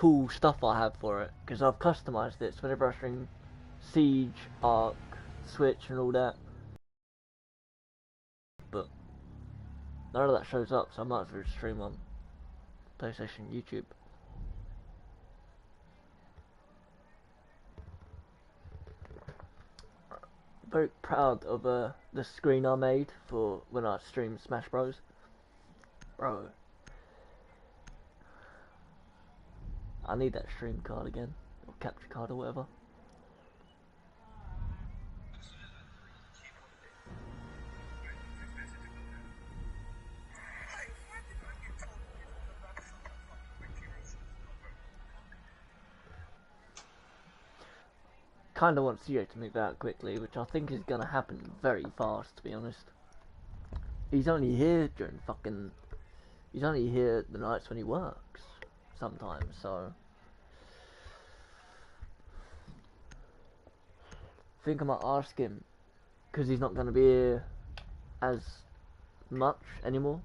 cool stuff I have for it, because I've customized it. So whenever I stream Siege, Arc, Switch, and all that, but none of that shows up, so I might as well stream on PlayStation, YouTube. Very proud of the screen I made for when I streamed Smash Bros. Bro, I need that stream card again, or capture card or whatever. Kinda want Seige to move out quickly, which I think is gonna happen very fast, to be honest. He's only here during fucking... He's only here the nights when he works, sometimes, so... I think I might ask him, because he's not gonna be here as much anymore.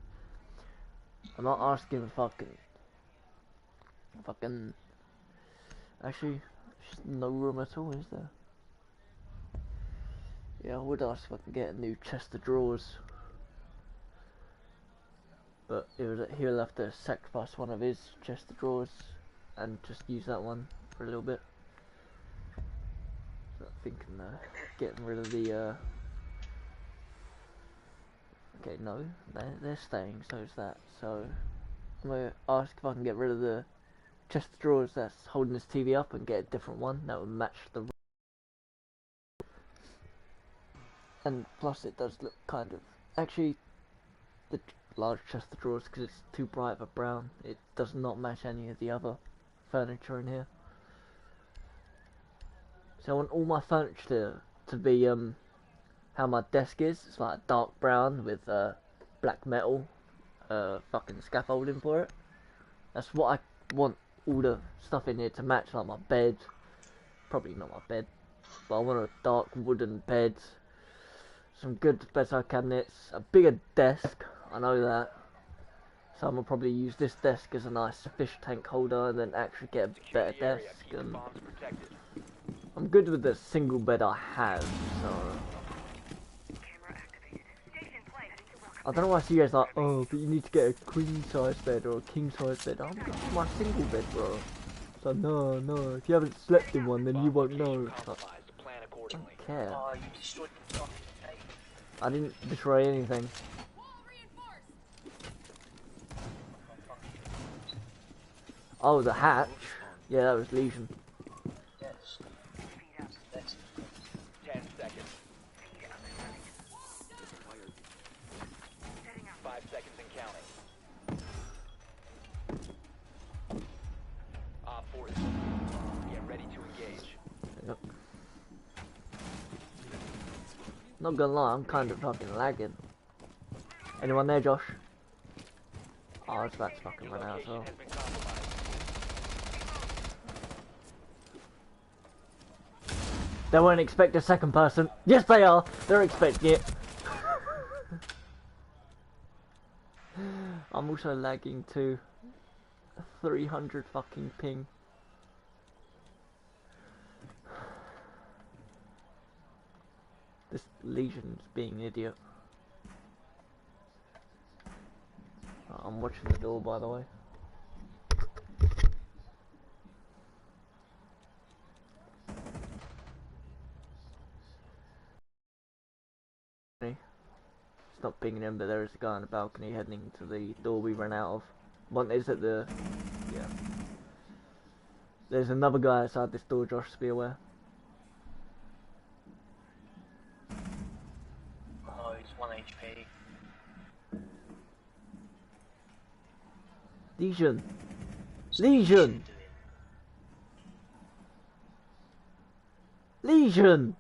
I might ask him if I can... Actually... no room at all, is there? Yeah, I would ask if I can get a new chest of drawers. But he'll have to sacrifice one of his chest of drawers and just use that one for a little bit. So I'm thinking getting rid of the... Okay, no, they're staying, so is that. So I'm going to ask if I can get rid of the chest of drawers that's holding this TV up and get a different one that would match the... And plus it does look kind of... Actually, the large chest of drawers, because it's too bright of a brown, it does not match any of the other furniture in here. So I want all my furniture to be how my desk is. It's like a dark brown with black metal fucking scaffolding for it. That's what I want all the stuff in here to match, like my bed. Probably not my bed, but I want a dark wooden bed, some good bedside cabinets, a bigger desk, I know that. So I'm gonna probably use this desk as a nice fish tank holder and then actually get a better desk. And I'm good with the single bed I have, so... I don't know why you guys are like, oh, but you need to get a queen size bed or a king size bed. I'm going for my single bed, bro. So no, if you haven't slept in one, then you won't know. Like, I don't care. I didn't destroy anything. Oh, the hatch? Yeah, that was Legion. 10 seconds. 5 seconds and counting. Op 4 is get ready to engage. Yep. Not gonna lie, I'm kind of fucking lagging. Anyone there, Josh? Oh, I was about to fucking run out as well. They won't expect a second person. Yes, they are. They're expecting it. I'm also lagging too. 300 fucking ping. This Legion's being an idiot. I'm watching the door, by the way. It's not pinging him, but there is a guy on the balcony heading to the door we ran out of. One is at the... yeah. There's another guy outside this door, Josh, to be aware. Oh, he's 1 HP. Legion! Legion! Legion!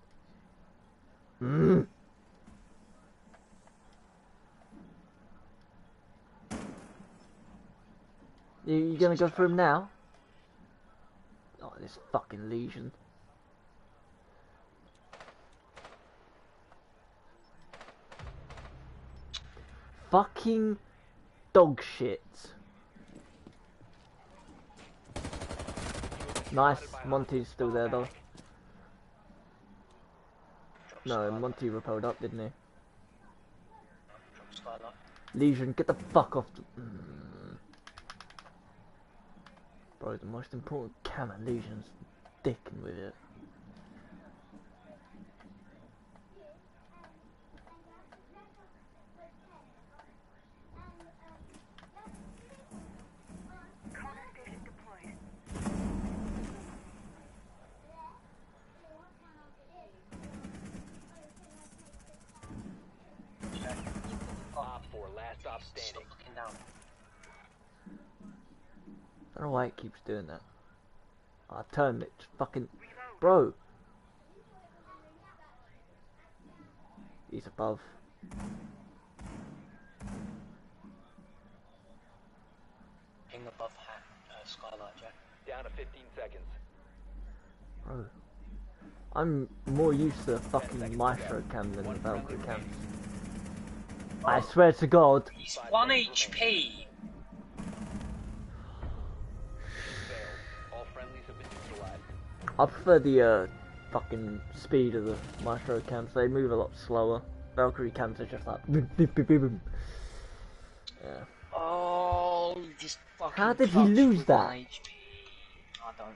Mm. You gonna go for him now? Oh, this fucking Legion. Fucking dog shit. Nice. Monty's still there though. No, Monty repelled up, didn't he? Legion, get the fuck off. Bro, the most important cam at Legion's dicking with it. Stop standing. Stop looking down. I don't know why it keeps doing that. I turned it, just fucking... Bro! He's above. Ping above skylight, Jack. Down to 15 seconds. Bro. I'm more used to the fucking Maestro cam than the Valkyrie cams. I swear to God. He's 1 HP! All friendlies have been neutralized. I prefer the fucking speed of the Maestro cams. They move a lot slower. Valkyrie cams are just like boom, boom, boom, boom, boom. Yeah. Oh, this fucking How did he fucked lose with that? 1 HP. I don't know.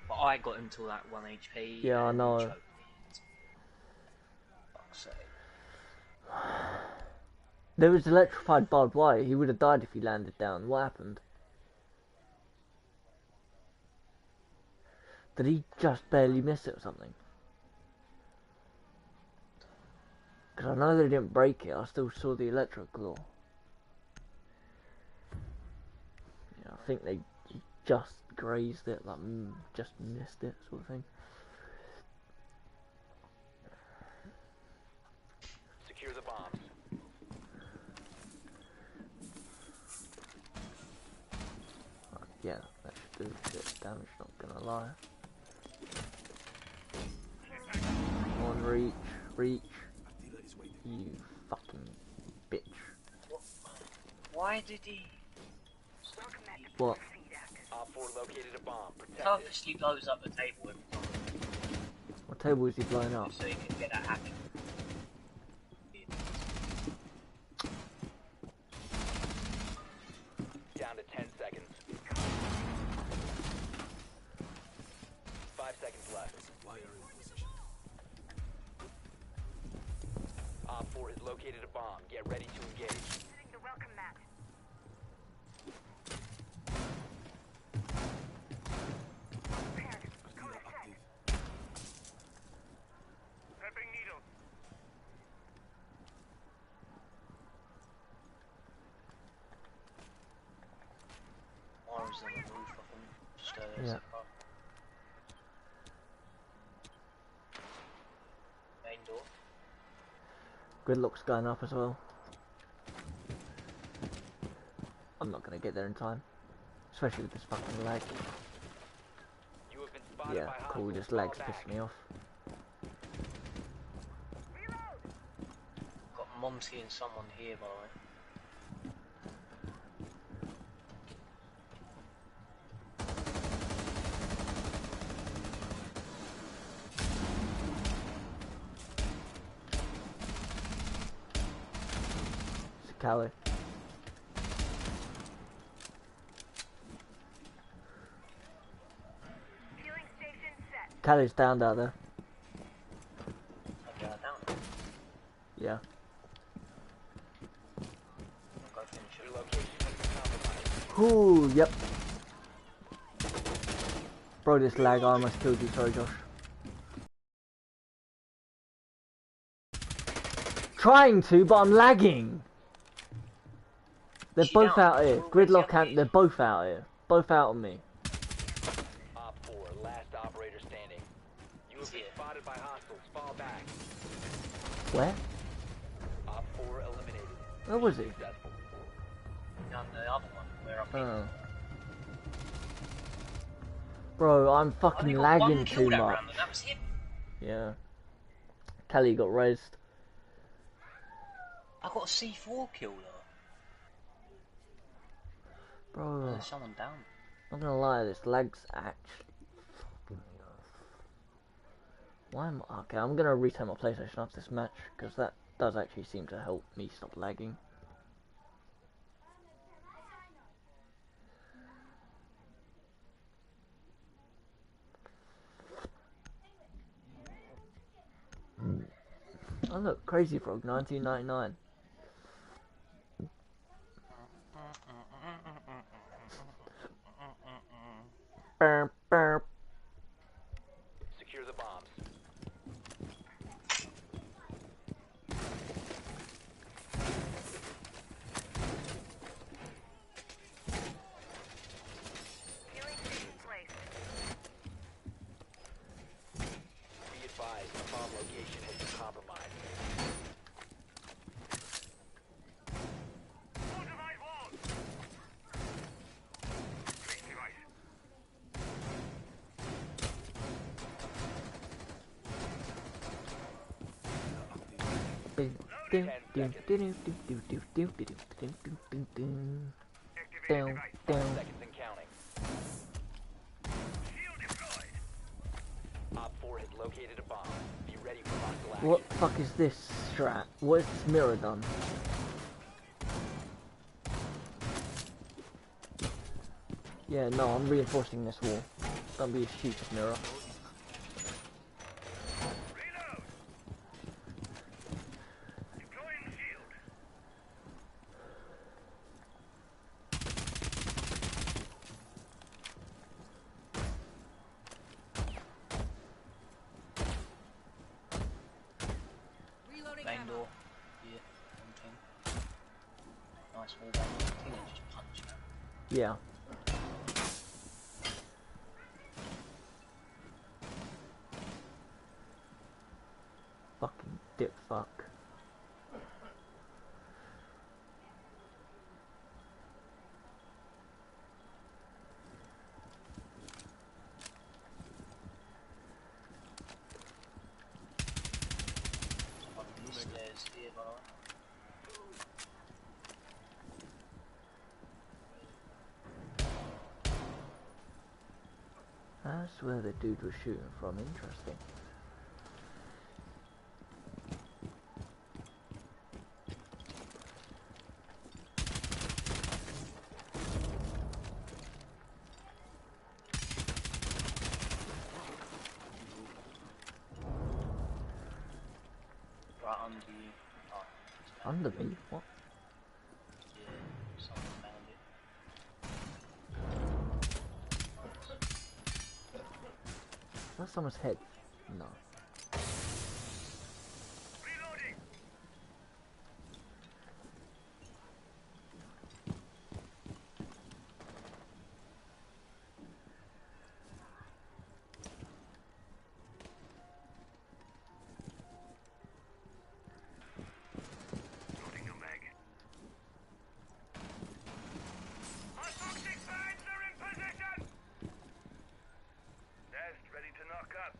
But I got him till that 1 HP. Yeah, I and know. choked me. Fuck's sake. There was electrified barbed wire. He would have died if he landed down. What happened? Did he just barely miss it or something? Because I know they didn't break it. I still saw the electric claw. Yeah, I think they just grazed it, like just missed it, sort of thing. Secure the bombs. Yeah, that should do shit damage, not gonna lie. Come on, reach. You fucking bitch. Why did he What? Op 4 located a bomb. Protect it. purposely blows up the table every time What table is he blowing up? so he can get that happy? Down to 10 seconds. 5 seconds left. Op 4 has located a bomb. Get ready to engage. The welcome mat. Prepared. Code set. Prepping needles. Arms on the roof, I think. Stairs. Yeah. Main door. Gridlock's going up as well. I'm not gonna get there in time. Especially with this fucking lag. You have been spotted Yeah, by cool, hostiles. this Fall lag's back. pissing me off. Got Monty and someone here, by the way. It's a Cali. Fueling station set. Cali's down out there. I'll get that down. Yeah. I'll go finish Your it. location has been compromised. Ooh, yep. Bro, this lag, I almost killed you, sorry Josh. Trying to, but I'm lagging. They're She both down. out here. Gridlock and they're both out here. Both out on me. Op 4, last operator standing. You have been Yeah. spotted by hostiles. Fall back. Where? Op 4 eliminated. Where was he? Successful. Down the other one, where I'm Oh. Bro, I'm I fucking only got lagging one too kill that much. round, and that was him. Yeah. Kelly got raised. I got a C4 kill though. Bro, There's someone down. not gonna lie, this lag's actually Why am I... Okay, I'm gonna return my PlayStation after this match, because that does actually seem to help me stop lagging. Oh look, Crazy Frog, 1999. Burp, burp. Secure the bombs. Fueling station placed. Be advised, the bomb location has been compromised. Fortified walls. Great device. Activated Down, device. down. Seconds and counting. Shield deployed. Op 4 has located a bomb. Be ready for hostile action. What the fuck is this strat? What has this mirror done? Yeah, no, I'm reinforcing this wall. Don't be a stupid mirror. Reload. Deploying shield. Main door. Yeah. One thing. Nice wall back. I think they just punch man. Yeah. Fucking dip fuck. One of these stairs here, by the way. That's where the dude was shooting from. Interesting. Right under you. Oh, it's found Under it. me? What? Yeah, someone found it. Is that someone's head? No. Reloading. Loading your mag. Our toxic birds are in position. Nest ready to knock up.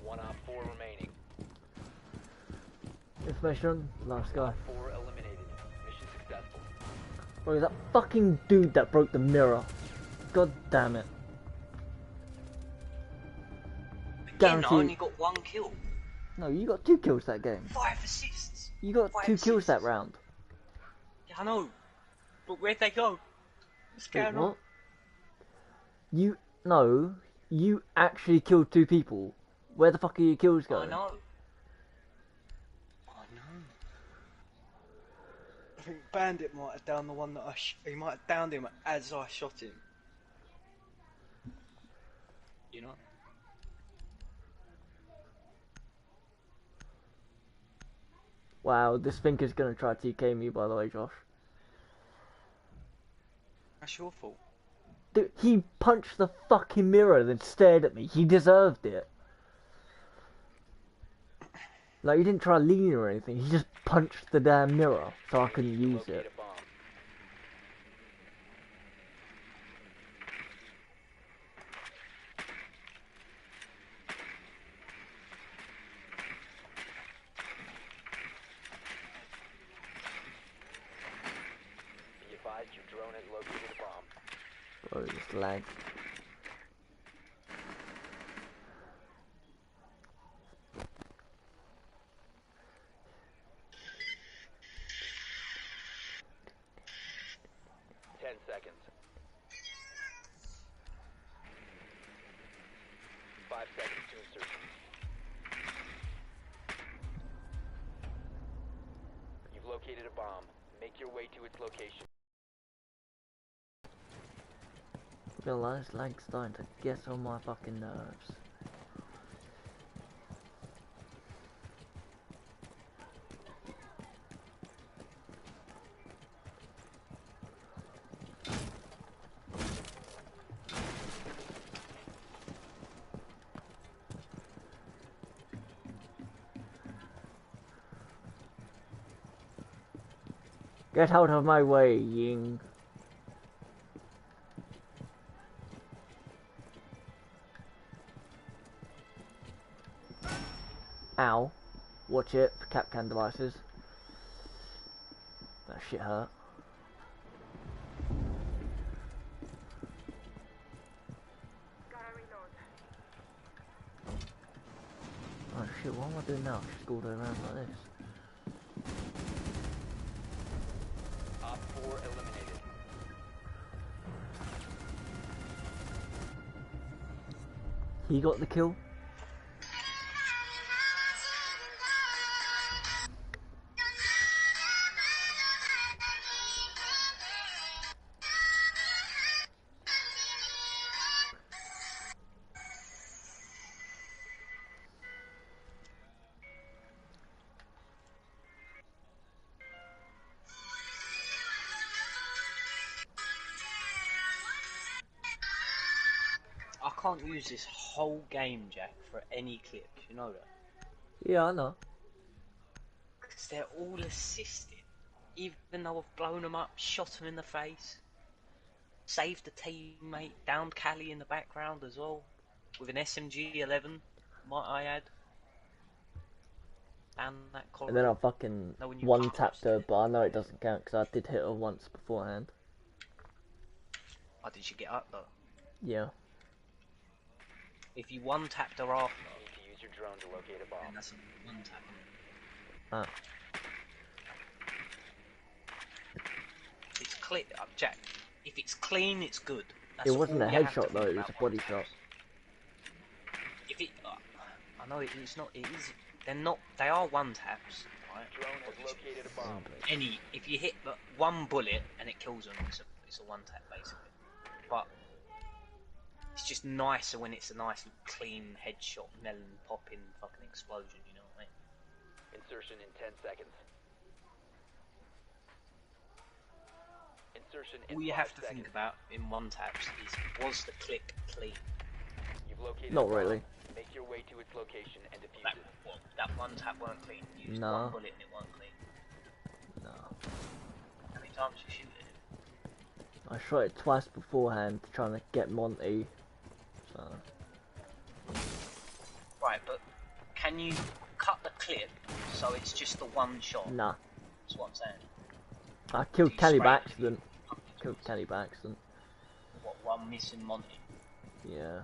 One Op 4 remaining. Information, last guy. Op 4 eliminated. Mission successful. Bro, that fucking dude that broke the mirror. God damn it. Again, I Guaranteed. only got one kill. No, you got 2 kills that game. 5 assists. You got 5 2 kills that assists. round. Yeah, I know. But where'd they go? What's Wait, going on? what? No, you actually killed 2 people. Where the fuck are your kills I going? know. I know. I think Bandit might have downed the one that he might have downed him as I shot him. You know? Wow, this thinker's gonna try to TK me, by the way, Josh. That's your fault. Dude, he punched the fucking mirror then stared at me. He deserved it. Like, he didn't try to lean or anything. He just punched the damn mirror so I couldn't use Locate it. a bomb. Or just lag. Seconds. 5 seconds to insertion. You've located a bomb. Make your way to its location. I realize lag's starting to get on my fucking nerves. Get out of my way, Ying. Ow. Watch it for Capcan devices. That shit hurt. Oh shit, what am I doing now? Just go all the way around like this. Op 4 eliminated. He got the kill. I can't use this whole game, Jack, for any clips, you know that? Yeah, I know. Because they're all assisting. Even though I've blown them up, shot them in the face, saved a teammate, downed Callie in the background as well, with an SMG-11, might I add. And that corridor. And then I fucking No, when you one passed tapped her, it. but I know it doesn't count because I did hit her once beforehand. Oh, did she get up though? Yeah. If you one tapped her after, You need to use your drone to locate a then bomb. that's a one tap. Ah. It's clear, Jack. If it's clean, it's good. It wasn't a all you have to headshot though, think it was a about body one shot. tap. If it, I know it's not. It is. They're not. They are one taps, right? Drone has located a bomb. If you hit the one bullet and it kills them, it's a one tap basically. But it's just nicer when it's a nice clean headshot, melon popping fucking explosion. You know what I mean? Insertion in 10 seconds. Insertion in All you 5 have to seconds. think about in one taps is, was the click clean? You've located Not a bomb. really. Make your way to its location and defuse That, it. what, that one tap weren't clean. You used No. one bullet and it weren't clean. No. How many times you shoot it? I shot it twice beforehand trying to get Monty. So Right, but can you cut the clip so it's just the one shot? nah. That's what I'm saying. I killed You Kelly by sprayed it. accident. Killed Kelly by accident. What, one missing Monty? Yeah.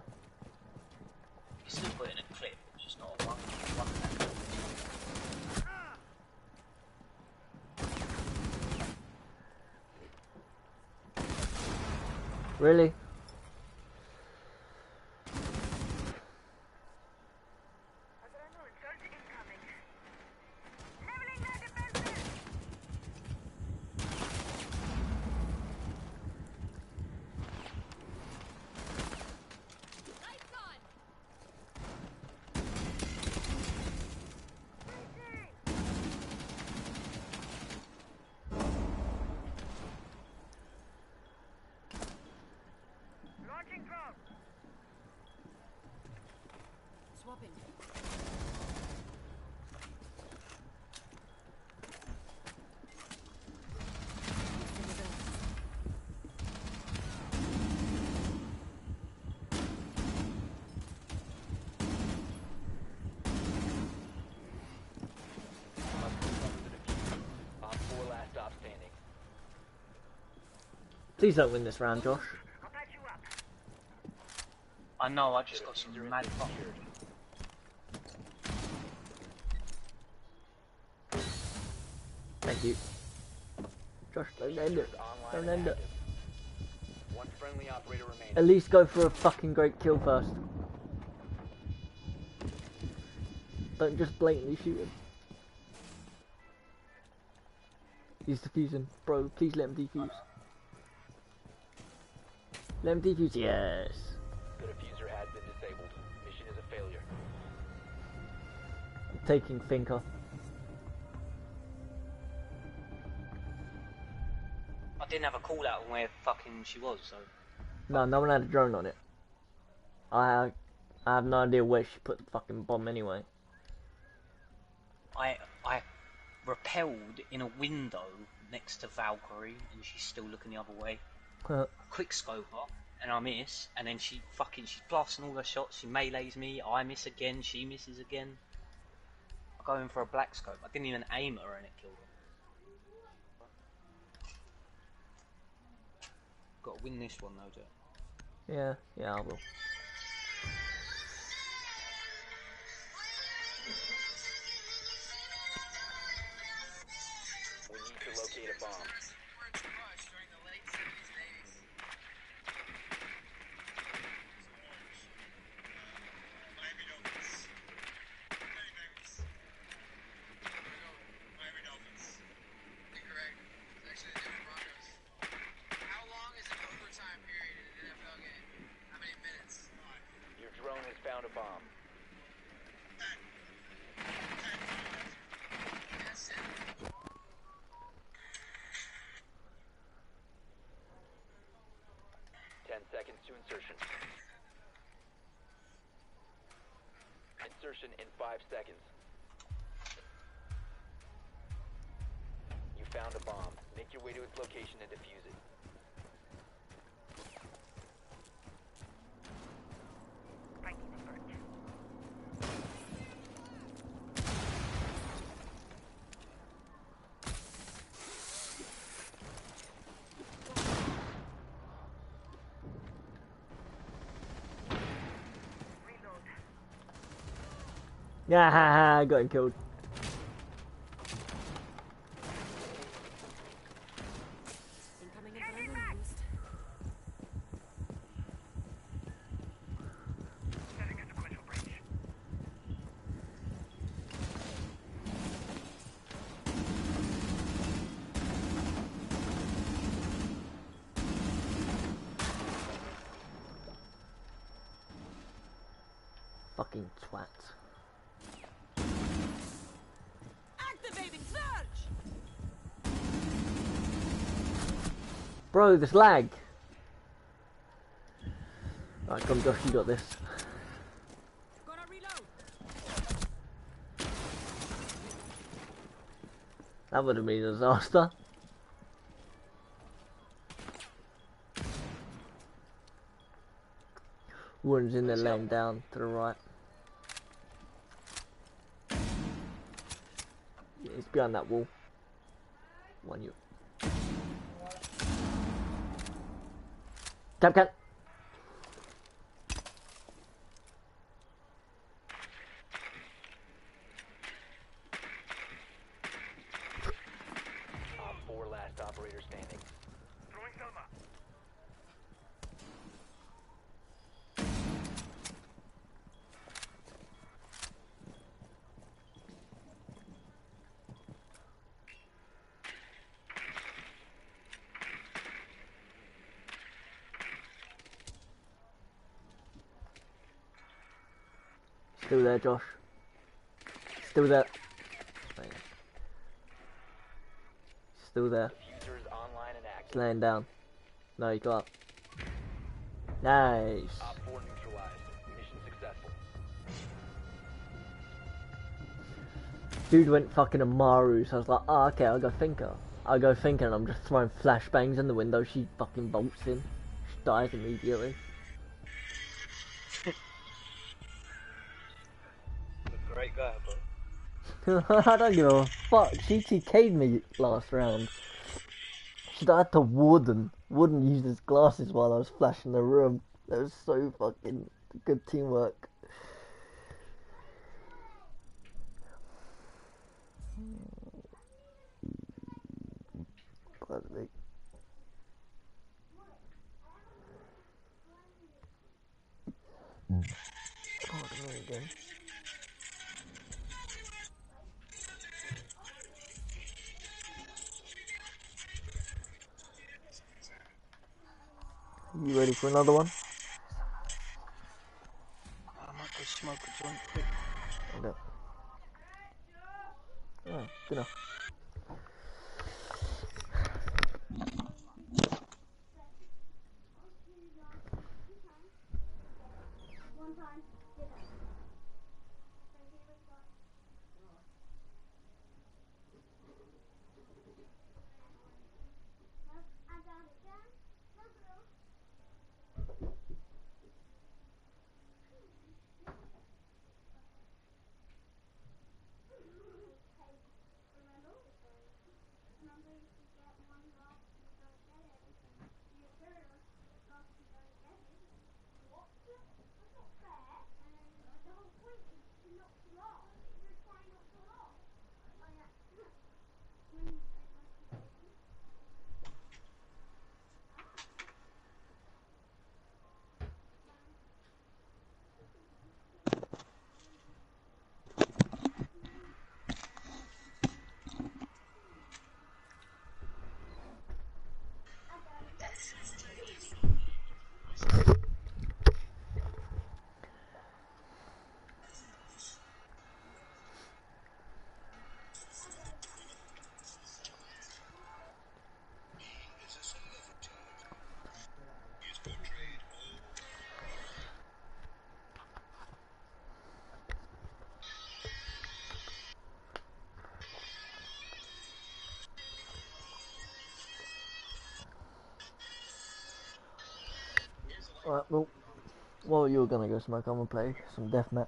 You still put in a clip, it's just not a one tap. Really? Launching drone. Swapping. Op 4 last stop standing. Please don't win this round, Josh. I'll patch you up. I know, I just got some mad fucking... Thank you. Josh, don't end it. Don't end it. One friendly operator remaining. At least go for a fucking great kill first. Don't just blatantly shoot him. He's defusing. Bro, please let him defuse. Let him defuse. Yes. The diffuser has been disabled. Mission is a failure. I'm taking Thinker. I didn't have a call out on where fucking she was, so... No, no one had a drone on it. I have no idea where she put the fucking bomb anyway. I repelled in a window next to Valkyrie, and she's still looking the other way. Quick scope her, and I miss, and then she's blasting all her shots, she melees me, I miss again, she misses again. I go in for a black scope, I didn't even aim at her and it killed her. Got to win this one though, Joe. Yeah, I will. We need to locate a bomb. Your drone has found a bomb. Seconds to insertion. Insertion in 5 seconds. You found a bomb. Make your way to its location and defuse it. Yeah, I got him killed. Incoming adrenaline boost. Setting a sequential breach. Fucking twat. Activating surge! Bro, this lag. Right, come Josh, you got this. Gonna reload. That would have been a disaster. One's in there laying down to the right. Yeah, he's behind that wall. One you. Tap cat. Op 4 last operator standing. Throwing Selma. Still there, Josh. Still there. Still there. Diffuser is online and He's active. laying down. No, he got up. Nice. Op 4 neutralized. Mission successful. Dude went fucking Amaru, so I was like, oh, okay, I'll go Thinker. I'll go Thinker, and I'm just throwing flashbangs in the window. She fucking bolts in. She dies immediately. Great guy, bro. I don't give a fuck. She TK'd me last round. She died to Warden. Warden used his glasses while I was flashing the room. That was so fucking Good teamwork. Pardon me. Pardon me again. You ready for another one? I might go smoke a joint quick. Okay. Oh, dinner. Alright, well, while you're gonna go smoke, I'm gonna play some deathmatch.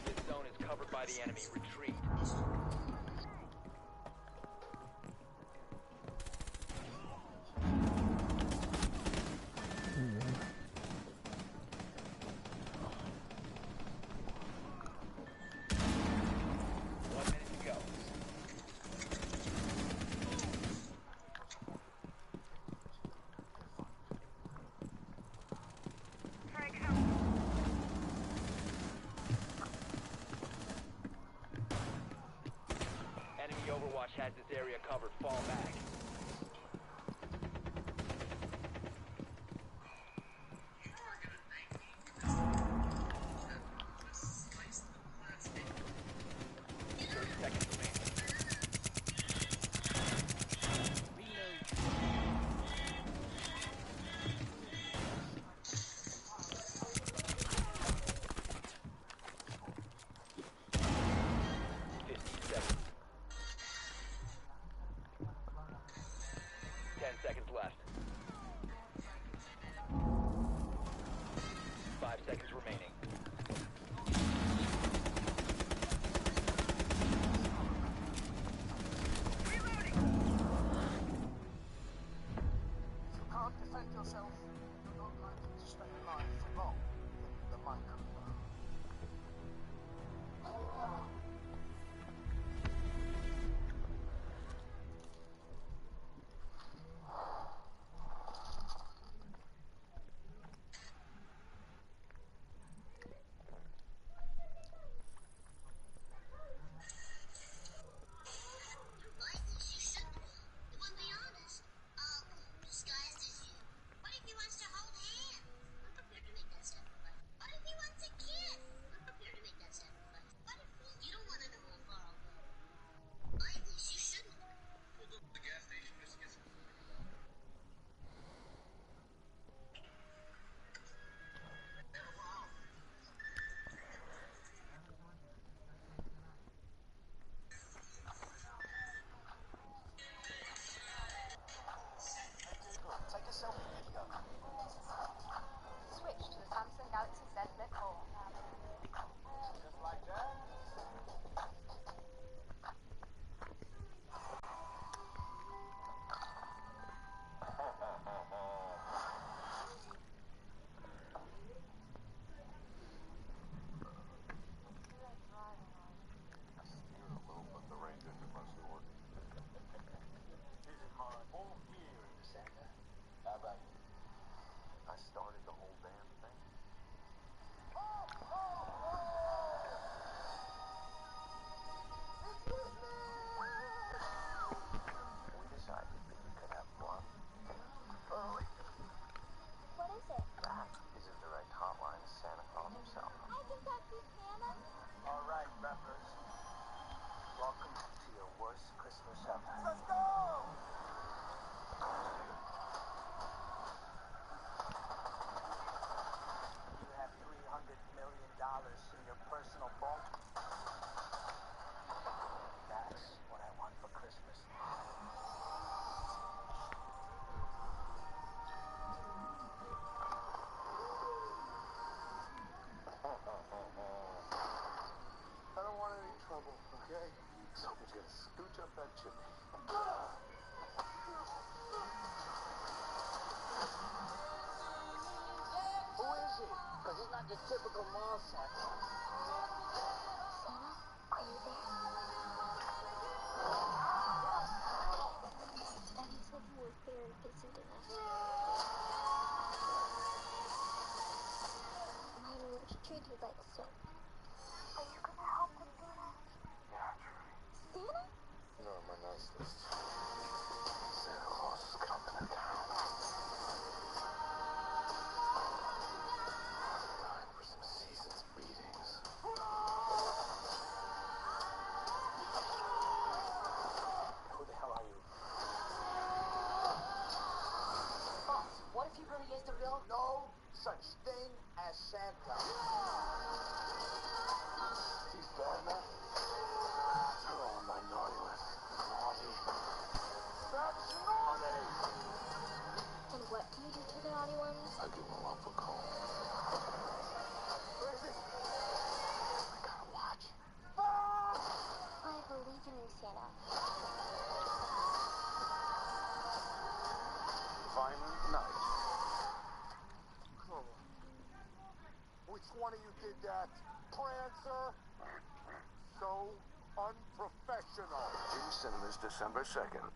This zone is covered by the enemy. Retreat. has this area covered. Fall back. The typical mall set. Santa, are you there? Daddy said you were here and fixing dinner. Mommy, what you treat you like so? Are you gonna help with dinner? Yeah, sure. Santa? You're on my nice list. Santa Claus is coming to town. Such thing as Santa. He's bad, man. You're on my naughty list. Naughty. That's naughty! And what do you do to the naughty ones? I give them up a comb. Where is it? I gotta watch. I believe in you, Santa. Violent night. Which one of you did that? Prancer? So unprofessional. In cinemas December 2nd.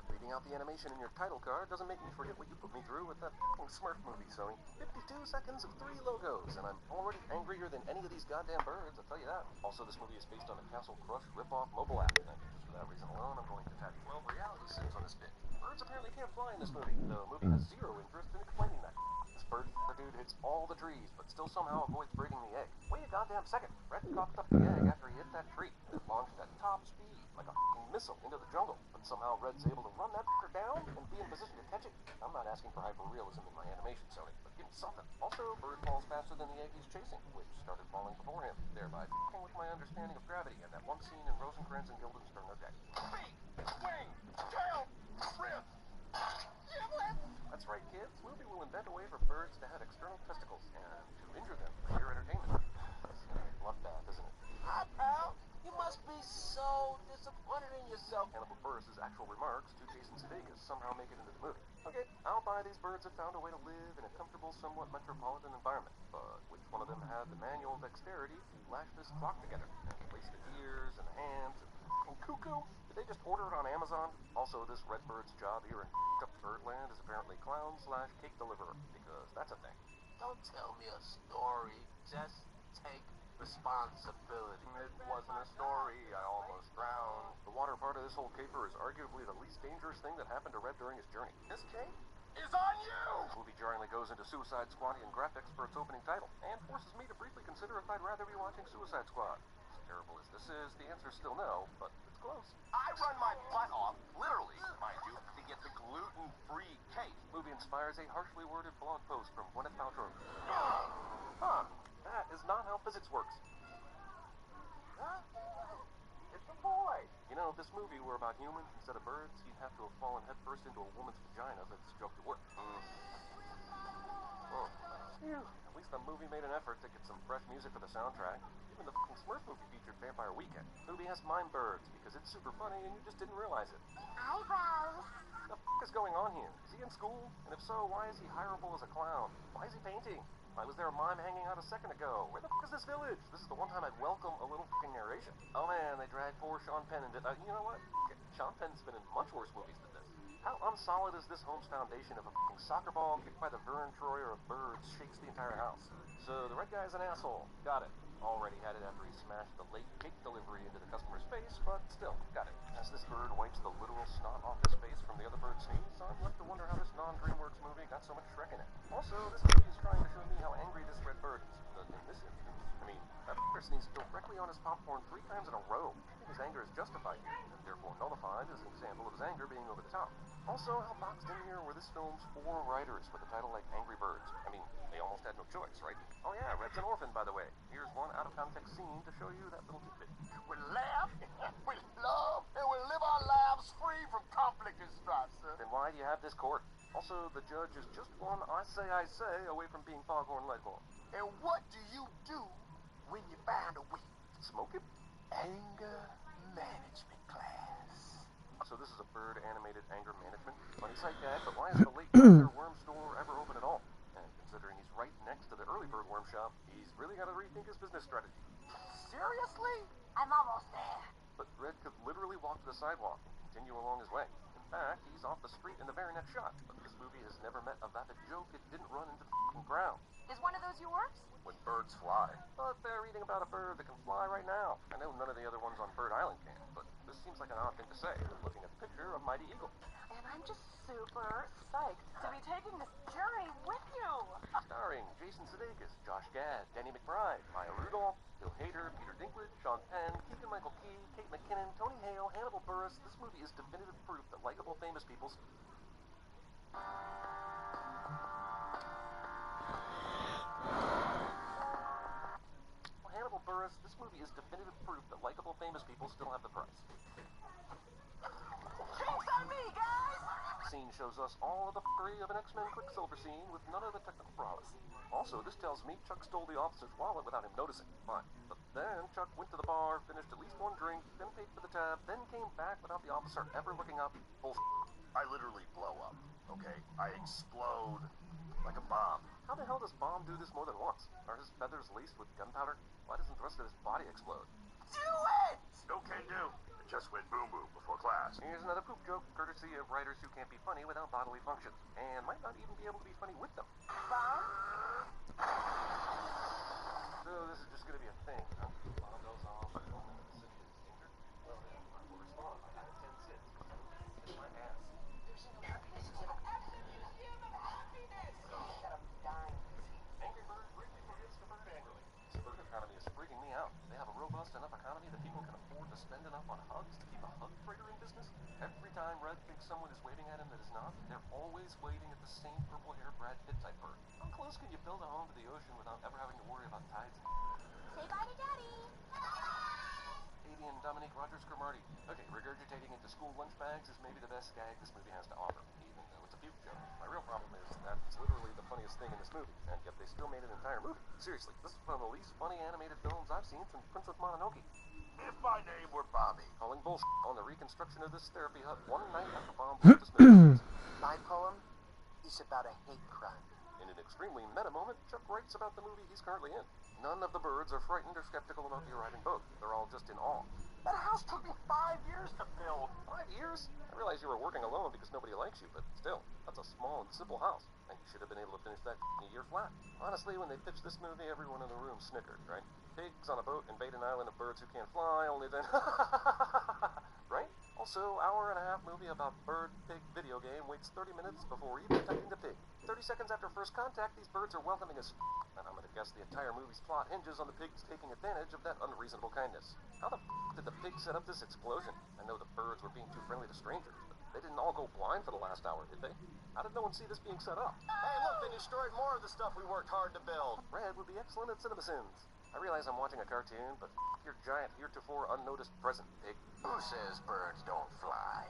Reading out the animation in your title card doesn't make me forget what you put me through with that f***ing Smurf movie, Sony. 52 seconds of 3 logos, and I'm already angrier than any of these goddamn birds, I'll tell you that. Also, this movie is based on a Castle Crush rip-off mobile app, and just for that reason alone, I'm going to tag 12 reality sims on this bitch. Birds apparently can't fly in this movie. The movie has zero interest in explaining that. This bird dude hits all the trees, but still somehow avoids breaking the egg. Wait a goddamn second. Red cocked up the egg after he hit that tree, and it launched at top speed, like a f***ing missile into the jungle. But somehow Red's able to run that f***er down and be in position to catch it. I'm not asking for hyper-realism in my animation, Sony, but give me something. Also, bird falls faster than the egg he's chasing, which started falling before him, thereby f***ing with my understanding of gravity and that one scene in Rosencrantz and Guildenstern Day. Feet, wing, tail, rib. That's right, kids. This movie will invent a way for birds to have external testicles and to injure them for your entertainment. It's gonna be a bloodbath, isn't it? Hi, pal. You must be so disappointed in yourself. Hannibal Buress's actual remarks to Jason Sudeikis somehow make it into the movie. Okay, I'll buy these birds have found a way to live in a comfortable, somewhat metropolitan environment, but which one of them had the manual dexterity to lash this clock together and place the ears and the hands and cuckoo? Did they just order it on Amazon? Also, this red bird's job here in up Birdland is apparently clown/cake deliverer, because that's a thing. Don't tell me a story. Just take responsibility. It wasn't a story. I almost drowned. The water part of this whole caper is arguably the least dangerous thing that happened to Red during his journey. This cake is on you! The movie jarringly goes into Suicide Squadian graphics for its opening title, and forces me to briefly consider if I'd rather be watching Suicide Squad. As terrible as this is, the answer's still no, but it's close. I run my butt off, literally, mind you, to get the gluten-free cake. Movie inspires a harshly worded blog post from Gwyneth Paltrow. Huh, that is not how physics works. Huh? It's a boy. You know, if this movie were about humans instead of birds, he'd have to have fallen headfirst into a woman's vagina for this joke to work. Oh. Phew. At least the movie made an effort to get some fresh music for the soundtrack. Even the f***ing Smurf movie featured Vampire Weekend. The movie has mime birds because it's super funny and you just didn't realize it. Eyebrows. The f*** is going on here? Is he in school? And if so, why is he hireable as a clown? Why is he painting? Why was there a mime hanging out a second ago? Where the f*** is this village? This is the one time I'd welcome a little f***ing narration. Oh man, they dragged poor Sean Penn into... you know what? Sean Penn's been in much worse movies than this. How unsolid is this home's foundation if a f***ing soccer ball kicked by the Vern Troyer of birds shakes the entire house? So the red guy's an asshole. Got it. Already had it after he smashed the late cake delivery into the customer's face, but still, got it. As this bird wipes the literal snot off his face from the other bird's sneeze, I'm left to wonder how this non-DreamWorks movie got so much Shrek in it. Also, this movie is trying to show me how angry this red bird is. In this instance, I mean, that bird sneezed directly on his popcorn 3 times in a row. I think his anger is justified here, and therefore nullified as an example of his anger being over the top. Also, how boxed in here were this film's 4 writers with a title like Angry Birds? I mean, they almost had no choice, right? Oh yeah, Red's an orphan, by the way. Here's one out-of-context scene to show you that little tidbit. We laugh, we love, and we live our lives free from conflict and strife, sir. Then why do you have this court? Also, the judge is just one I say away from being Foghorn Leghorn. And what do you do when you find a weed? Smoke it? Anger management class. So this is a bird animated anger management. Funny sight, Dad, but why is the late Dr. Worm store ever open at all? And considering he's right next to the early bird worm shop, he's really got to rethink his business strategy. Seriously? I'm almost there. But Red could literally walk to the sidewalk and continue along his way. In fact, he's off the street in the very next shot. But this movie has never met a vapid joke it didn't run into the f***ing ground. Is one of those yours? When birds fly. But they're reading about a bird that can fly right now. I know none of the other ones on Bird Island can, but this seems like an odd thing to say, looking at the picture of Mighty Eagle. And I'm just super psyched to be taking this journey with you. Starring Jason Sudeikis, Josh Gad, Danny McBride, Maya Rudolph, Bill Hader, Peter Dinklage, Sean Penn, Keegan-Michael Key, Kate McKinnon, Tony Hale, Hannibal Buress. This movie is definitive proof that likable famous people... Hannibal Buress, this movie is definitive proof that likable famous people still have the price. Drinks on me, guys! Scene shows us all of the f***ery of an X-Men Quicksilver scene with none of the technical prowess. Also, this tells me Chuck stole the officer's wallet without him noticing. Fine. But then Chuck went to the bar, finished at least 1 drink, then paid for the tab, then came back without the officer ever looking up. Bullshit. I literally blow up, okay? I explode like a bomb. How the hell does Bomb do this more than once? Are his feathers laced with gunpowder? Why doesn't the rest of his body explode? Do it! Okay, do. Just went boom boom before class. Here's another poop joke, courtesy of writers who can't be funny without bodily functions, and might not even be able to be funny with them. So this is just gonna be a thing, huh? Bomb goes off, and the city is injured. Well then, I will respond. I got 10 cents. Kiss my ass. There's no happiness. Angry Bird briefly forgets to bird angrily. This bird economy is freaking me out. They have a robust enough economy that people can afford to spend enough on hugs to keep a hug trader in business. Every time Red thinks someone is waving at him that is not, they're always waving at the same purple-haired Brad Pitt type bird. How close can you build a home to the ocean without ever having to worry about tides? Say bye to Daddy. Avian Dominique Rogers Cromartie. Okay, regurgitating into school lunch bags is maybe the best gag this movie has to offer, even though it's a puke joke. My real problem is that it's literally the funniest thing in this movie, and yet they still made an entire movie. Seriously, this is one of the least funny animated films I've seen since Princess Mononoke. If my name were Bobby. Calling bullshit on the reconstruction of this therapy hut one night after bomb blew this movie. My poem is about a hate crime. In an extremely meta moment, Chuck writes about the movie he's currently in. None of the birds are frightened or skeptical about the arriving boat. They're all just in awe. That house took me 5 years to build. 5 years? I realize you were working alone because nobody likes you, but still, that's a small and simple house. And you should have been able to finish that in a year flat. Honestly, when they pitched this movie, everyone in the room snickered, right? Pigs on a boat invade an island of birds who can't fly, only then right? Also, hour-and-a-half movie about bird-pig video game waits 30 minutes before even fighting the pig. 30 seconds after first contact, these birds are welcoming as and I'm gonna guess the entire movie's plot hinges on the pigs taking advantage of that unreasonable kindness. How the did the pigs set up this explosion? I know the birds were being too friendly to strangers, but they didn't all go blind for the last hour, did they? How did no one see this being set up? Hey, look, they destroyed more of the stuff we worked hard to build. Red would be excellent at CinemaSins. I realize I'm watching a cartoon, but your giant heretofore unnoticed present, pig. Who says birds don't fly?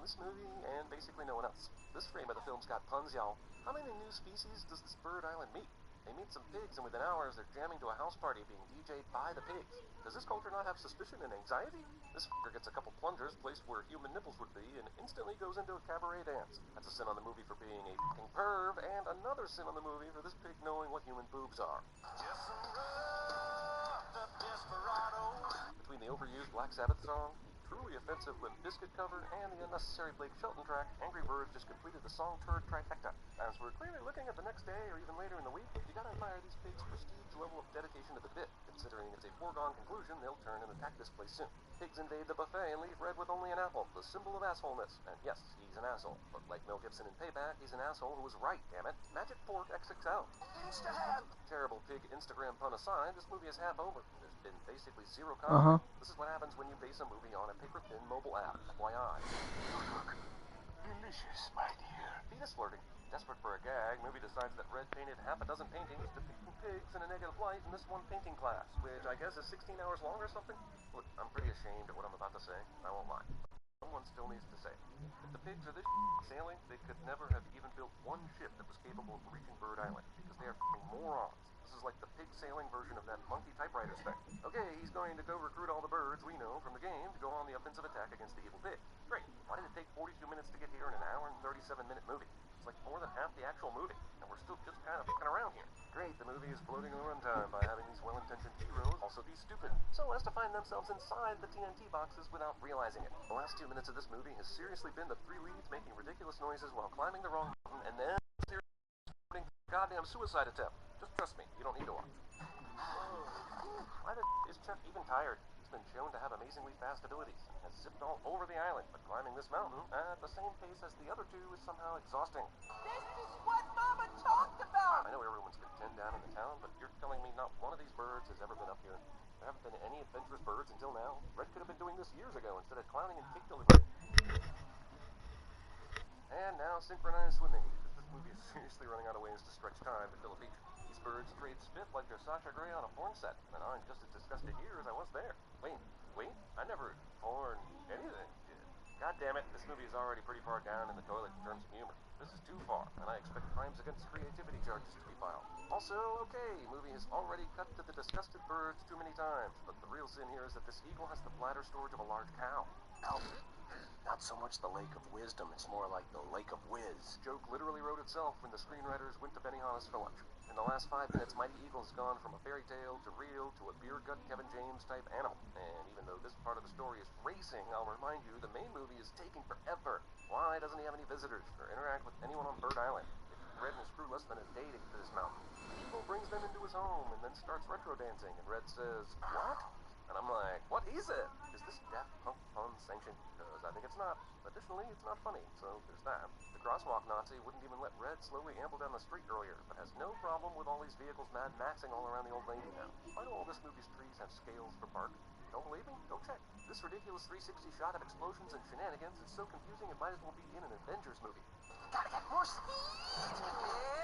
This movie, and basically no one else. This frame of the film's got puns, y'all. How many new species does this bird island meet? They meet some pigs, and within hours, they're jamming to a house party being DJ'd by the pigs. Does this culture not have suspicion and anxiety? This fucker gets a couple plungers placed where human nipples would be, and instantly goes into a cabaret dance. That's a sin on the movie for being a fucking perv, and another sin on the movie for this pig knowing what human boobs are. Between the overused Black Sabbath song, truly offensive Limp Bizkit cover, and the unnecessary Blake Shelton track, Angry Birds just completed the song turd trifecta. As we're clearly looking at the next day or even later in the week, you gotta admire these pigs' prestige level of dedication to the bit, considering it's a foregone conclusion they'll turn and attack this place soon. Pigs invade the buffet and leave Red with only an apple, the symbol of assholeness. And yes, he's an asshole, but like Mel Gibson in Payback, he's an asshole who was right, damn it. Magic Pork XXL. Insta-hand. Terrible pig Instagram pun aside, this movie is half over. There's been basically zero content. This is what happens when you base a movie on a paper-thin mobile app. FYI. Look, delicious, my dear. Fetus flirting. Desperate for a gag, movie decides that Red painted half a dozen paintings depicting pigs in a negative light in this one painting class, which I guess is 16 hours long or something? Look, I'm pretty ashamed at what I'm about to say. I won't lie. Someone still needs to say. If the pigs are this sailing, they could never have even built one ship that was capable of reaching Bird Island, because they are morons. This is like the pig sailing version of that monkey typewriters thing. Okay, he's going to go recruit all the birds we know from the game to go on the offensive attack against the evil pig. Great. Why did it take 42 minutes to get here in an hour and 37-minute movie? It's like more than half the actual movie, and we're still just kind of fucking around here. Great, the movie is bloating the runtime by having these well-intentioned heroes also be stupid, so as to find themselves inside the TNT boxes without realizing it. The last 2 minutes of this movie has seriously been the three leads making ridiculous noises while climbing the wrong mountain, and then seriously goddamn suicide attempt. Just trust me, you don't need to watch. Why the is Chuck even tired? He's been shown to have amazingly fast abilities, and has zipped all over the island, but climbing this mountain at the same pace as the other two is somehow exhausting. This is what Mama talked about! I know everyone's content down in the town, but you're telling me not one of these birds has ever been up here. There haven't been any adventurous birds until now. Red could have been doing this years ago instead of clowning in cake delivery. And now synchronized swimming, because this movie is seriously running out of ways to stretch time to fill a feature. These birds trade spit like they're Sasha Grey on a porn set, and I'm just as disgusted here as I was there. Wait, I never porn anything. God damn it, this movie is already pretty far down in the toilet in terms of humor. This is too far, and I expect crimes against creativity charges to be filed. Also, okay, movie has already cut to the disgusted birds too many times, but the real sin here is that this eagle has the bladder storage of a large cow. Alfred, not so much the Lake of Wisdom, it's more like the Lake of Whiz. Joke literally wrote itself when the screenwriters went to Benihana's for lunch. In the last 5 minutes, Mighty Eagle has gone from a fairy tale to real to a beer gut Kevin James type animal. And even though this part of the story is racing, I'll remind you the main movie is taking forever. Why doesn't he have any visitors or interact with anyone on Bird Island? Red and his crew less than a day to get to this mountain. Eagle brings them into his home and then starts retro dancing, and Red says, "What?" And I'm like, what is it? Is this Daft Punk fun sanctioned? Because I think it's not. Additionally, it's not funny, so there's that. The crosswalk Nazi wouldn't even let Red slowly amble down the street earlier, but has no problem with all these vehicles mad maxing all around the old lady now. Why do all this movie's trees have scales for bark? Don't believe me? Go check. This ridiculous 360 shot of explosions and shenanigans is so confusing it might as well be in an Avengers movie. Gotta get more speed!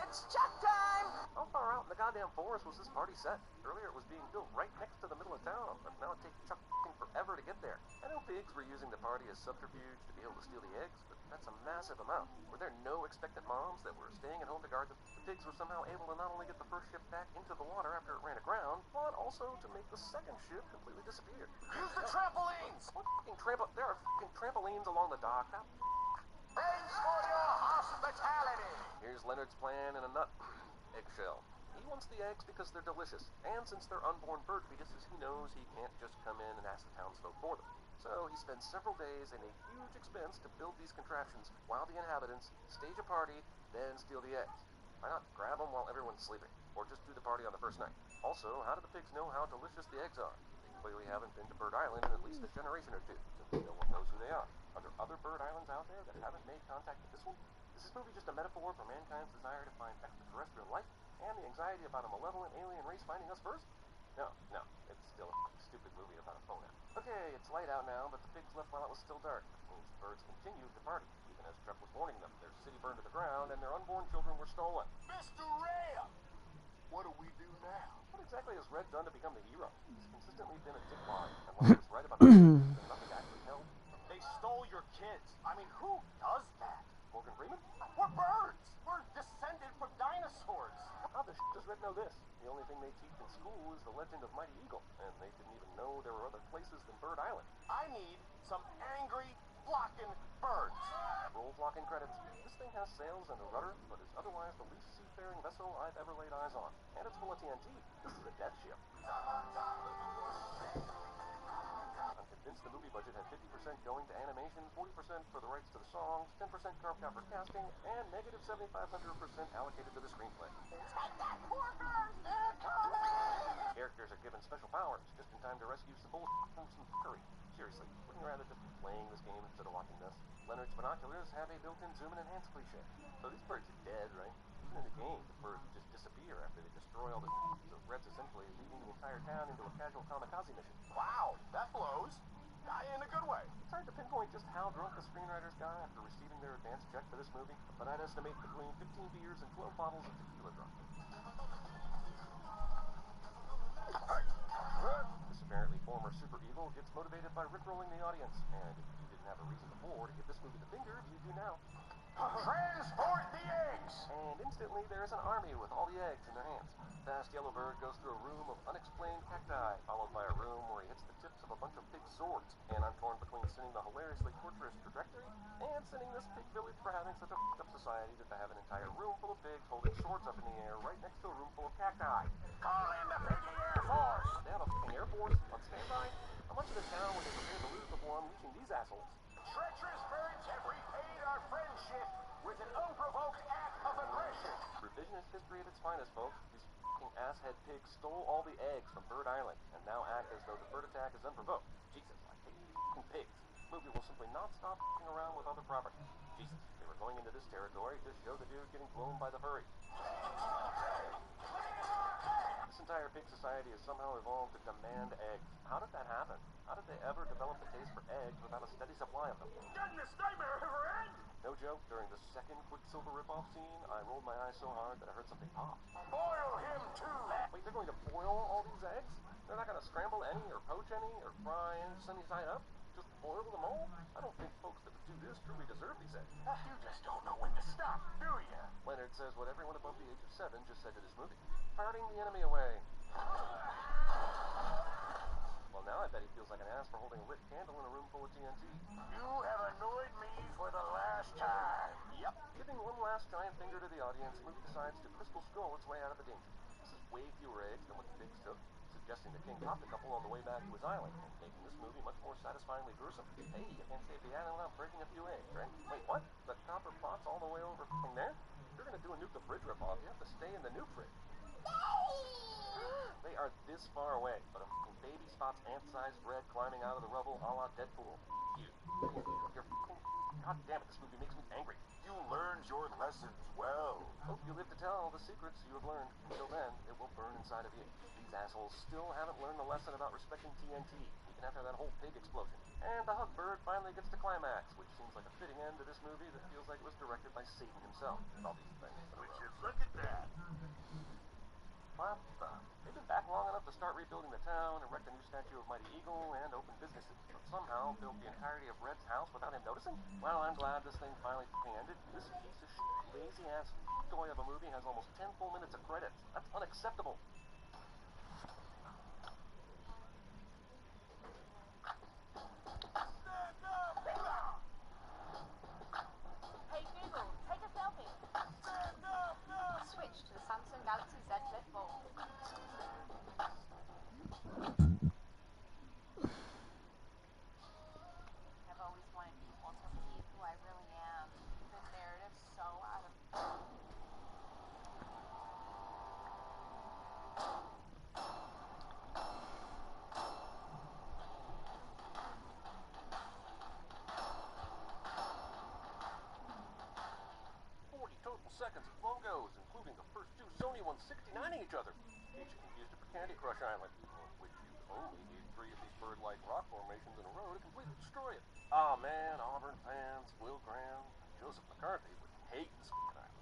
It's check time! How far out in the goddamn forest was this party set? Earlier it was being built right next to the middle of town, but now it takes Chuck forever to get there. I know pigs were using the party as subterfuge to be able to steal the eggs, but that's a massive amount. Were there no expectant moms that were staying at home to guard them? The pigs were somehow able to not only get the first ship back into the water after it ran aground, but also to make the second ship completely disappear. Use the trampolines! What there are fucking trampolines along the dock. That Thanks for your hospitality! Here's Leonard's plan in a nut eggshell. He wants the eggs because they're delicious, and since they're unborn bird fetuses, he knows he can't just come in and ask the townsfolk for them. So he spends several days and a huge expense to build these contraptions while the inhabitants stage a party, then steal the eggs. Why not grab them while everyone's sleeping, or just do the party on the first night? Also, how do the pigs know how delicious the eggs are? They clearly haven't been to Bird Island in at least a generation or two, since no one knows who they are. Are there other bird islands out there that haven't made contact with this one? Is this movie just a metaphor for mankind's desire to find extraterrestrial life and the anxiety about a malevolent alien race finding us first? No, it's still a stupid movie about a phone app. Okay, it's light out now, but the pigs left while it was still dark. That means the birds continued to party, even as Chuck was warning them. Their city burned to the ground and their unborn children were stolen. Mr. Ray! What do we do now? What exactly has Red done to become the hero? He's consistently been a dickwad, and while he was right about nothing actually helped. They stole your kids. I mean, who does that? Morgan Freeman? We're birds! We're descended from dinosaurs! How the shit does Red know this? The only thing they teach in school is the legend of Mighty Eagle, and they didn't even know there were other places than Bird Island. I need some angry, flocking birds. Roll flocking credits. This thing has sails and a rudder, but is otherwise the least seafaring vessel I've ever laid eyes on. And it's full of TNT. This is a death ship. I'm convinced the movie budget had 50% going to animation, 40% for the rights to the songs, 10% carved out for casting, and negative 7,500% allocated to the screenplay. Characters are given special powers just in time to rescue some bullshit from some fuckery. Seriously, wouldn't you rather just be playing this game instead of watching this? Leonard's binoculars have a built-in zoom and enhance cliche. So these birds are dead, right? Even in the game, the birds just disappear after they destroy all the so Red's essentially leading the entire town into a casual kamikaze mission. Wow, that blows. In a good way. It's hard to pinpoint just how drunk the screenwriters got after receiving their advance check for this movie, but I'd estimate between 15 beers and 12 bottles of tequila drunk. This apparently former super evil gets motivated by rickrolling the audience, and if you didn't have a reason before to give this movie the finger, you do now. Transport the eggs! And instantly there is an army with all the eggs in their hands. Fast Yellowbird goes through a room of unexplained cacti, followed by a room where he hits the tips of a bunch of pig swords. And I'm torn between sending the hilariously torturous trajectory and sending this pig village for having such a f***ed up society that they have an entire room full of pigs holding swords up in the air right next to a room full of cacti. Call in the Piggy Air Force! They have a f***ing Air Force on standby? How much of the town would they prepare to lose before unleashing these assholes? Treacherous birds have repaid our friendship with an unprovoked act of aggression. Revisionist history at its finest, folks. These f***ing asshead pigs stole all the eggs from Bird Island and now act as though the bird attack is unprovoked. Jesus, I hate these f***ing pigs. This movie will simply not stop f***ing around with other property. Jesus, they were going into this territory to show the dude getting blown by the furry. This entire pig society has somehow evolved to demand eggs. How did that happen? How did they ever develop a taste for eggs without a steady supply of them? Didn't this nightmare ever end? No joke, during the second Quicksilver ripoff scene, I rolled my eyes so hard that I heard something pop. Boil him too! Wait, they're going to boil all these eggs? They're not going to scramble any, or poach any, or fry any sunny side up? Just boil them all? I don't think folks that would do this truly deserve these eggs. You just don't know when to stop, do you? Leonard says what everyone above the age of 7 just said to this movie. Parting the enemy away. Well, now I bet he feels like an ass for holding a lit candle in a room full of TNT. You have annoyed me for the last time. Giving one last giant finger to the audience, the movie decides to crystal skull its way out of the danger. This is way fewer eggs than what the pigs took, suggesting the king popped a couple on the way back to his island, and making this movie much more satisfyingly gruesome. Hey, you can't save the island without breaking a few eggs, right? Wait, what? The copper pot's all the way over there? If you're gonna do a Nuke the Fridge ripoff, you have to stay in the nuke fridge. They are this far away, but a baby spots ant-sized bread climbing out of the rubble a la Deadpool. You. You're God damn it, this movie makes me angry. You learned your lessons well. Hope you live to tell all the secrets you have learned. Until then, it will burn inside of you. These assholes still haven't learned the lesson about respecting TNT, even after that whole pig explosion. And the hug bird finally gets to climax, which seems like a fitting end to this movie that feels like it was directed by Satan himself. All these things. Look at that. Well, they've been back long enough to start rebuilding the town, erect a new statue of Mighty Eagle, and open businesses. But somehow built the entirety of Red's house without him noticing? Well, I'm glad this thing finally ended. This piece of shit, lazy-ass toy of a movie has almost 10 full minutes of credits. That's unacceptable. Hey Google, take a selfie. Switch to the Samsung Galaxy Z Flip Fold. I've always wanted people to see who I really am. The narrative's so out of... Total seconds of logos, including the first two Sony ones 69ing each other. Each used it for Candy Crush Island, which you only need 3 of these bird-like rock formations in a row to completely destroy it. Aw man, Auburn fans, Will Graham, Joseph McCarthy would hate this island.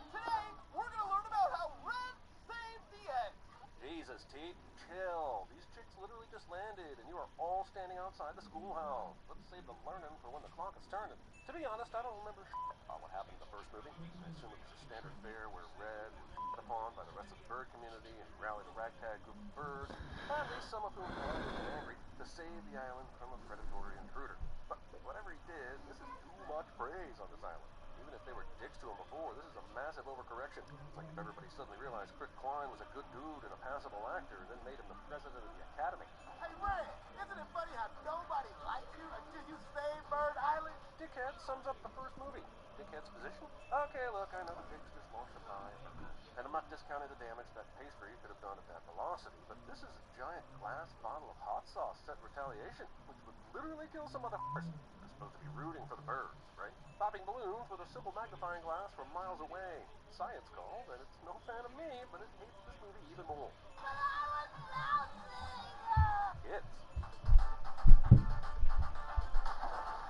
Today, we're gonna learn about how Red saved the egg. Jesus, Teet, chill. These chicks literally just landed, and you are all standing outside the schoolhouse. Let's save the learning for when the clock is turning. To be honest, I don't remember about what happened in the first movie. I assume it was a standard fare where Red was upon by the rest of the bird community and rallied a ragtag group of birds, at least some of whom were angry, to save the island from a predatory intruder. But whatever he did, this is too much praise on this island. Even if they were dicks to him before, this is a massive overcorrection. It's like if everybody suddenly realized Chris Klein was a good dude and a passable actor, and then made him the president of the Academy. Hey, Red, isn't it funny how nobody likes you until you save Bird Island? Dickhead sums up the first movie. Dickhead's position? Okay, look, I know the pigs just launched a pie, and I'm not discounting the damage that pastry could have done at that velocity, but this is a giant glass bottle of hot sauce set in retaliation, which would literally kill some motherfuckers. They're supposed to be rooting for the birds, right? Popping balloons with a simple magnifying glass from miles away. Science called, and it's no fan of me, but it hates this movie even more. Kids.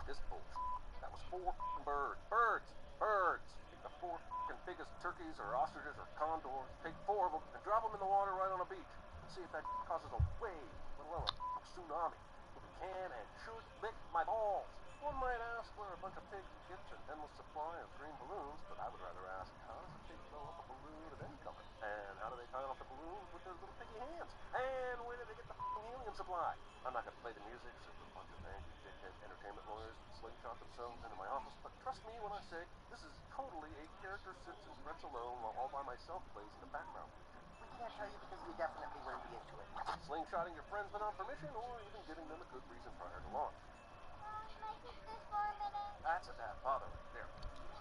This bullshit. That was 4 birds. Birds. Take the 4 biggest turkeys or ostriches or condors, take 4 of them and drop them in the water right on a beach and see if that causes a wave, let alone a tsunami. If it can and should lick my balls. One might ask where a bunch of pigs get an endless supply of green balloons, but I would rather ask, how does a pig blow up a balloon of any color? And how do they tie off the balloons with their little piggy hands? And where do they get the helium supply? I'm not going to play the music since a bunch of angry dickhead entertainment lawyers slingshot themselves into my office, but trust me when I say this is totally a character Simpsons Rex alone while all by myself plays in the background. We can't tell you because we definitely wouldn't be into it. Slingshotting your friends without permission or even giving them a good reason prior to launch. Can I keep this for a minute? That's a bad father right there.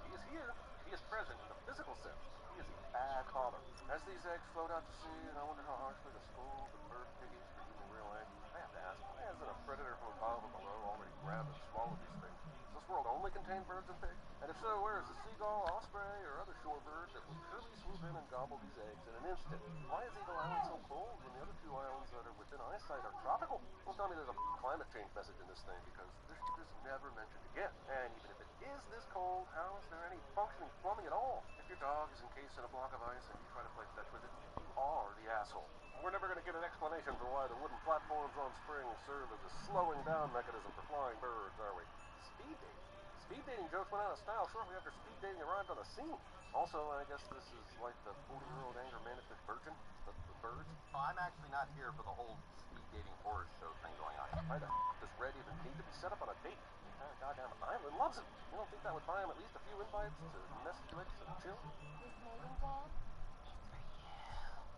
He is here. He is present in the physical sense. He is a bad father. As these eggs float out to sea, and I wonder how harshly the scold the bird piggies for using real eggs, I have to ask, why hasn't a predator from above or below already grabbed and swallowed these things? Does this world only contain birds and pigs? And if so, where is the seagull, osprey, or other shore bird that would surely swoop in and gobble these eggs in an instant? Why is Eagle Island so cold when the other 2 islands that are within eyesight are tropical? Don't tell me there's a climate change message in this thing, because this shit is never mentioned again. And even if it is this cold, how is there any functioning plumbing at all? If your dog is encased in a block of ice and you try to play fetch with it, you are the asshole. We're never going to get an explanation for why the wooden platforms on springs serve as a slowing down mechanism for flying birds, are we? Speed dating. Speed dating jokes went out of style shortly after speed dating arrived on the scene. Also, I guess this is like the 40-year-old anger management virgin, the birds. I'm actually not here for the whole speed dating horror show thing going on. Why the f*** does Red invite even need to be set up on a date. The entire goddamn island loves him. You don't think that would buy him at least a few invites to Netflix and chill? Is mating day?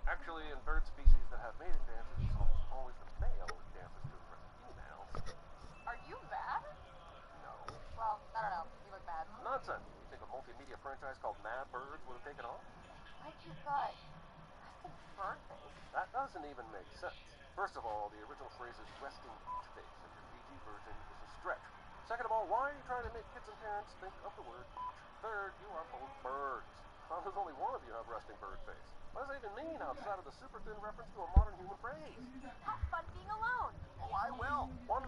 Actually, in bird species that have mating dances, it's almost always the male who dances to impress the females. Are you mad? No. Well, I don't know. You look mad. Nonsense. You think a multimedia franchise called Mad Birds would have taken off? My cute gut. I said bird face. That doesn't even make sense. First of all, the original phrase is resting face, and your PG version is a stretch. Second of all, why are you trying to make kids and parents think of the word? Third, you are both birds. How does only one of you have resting bird face? What does that even mean outside of the super thin reference to a modern human phrase? Have fun being alone. Oh, I will. 100%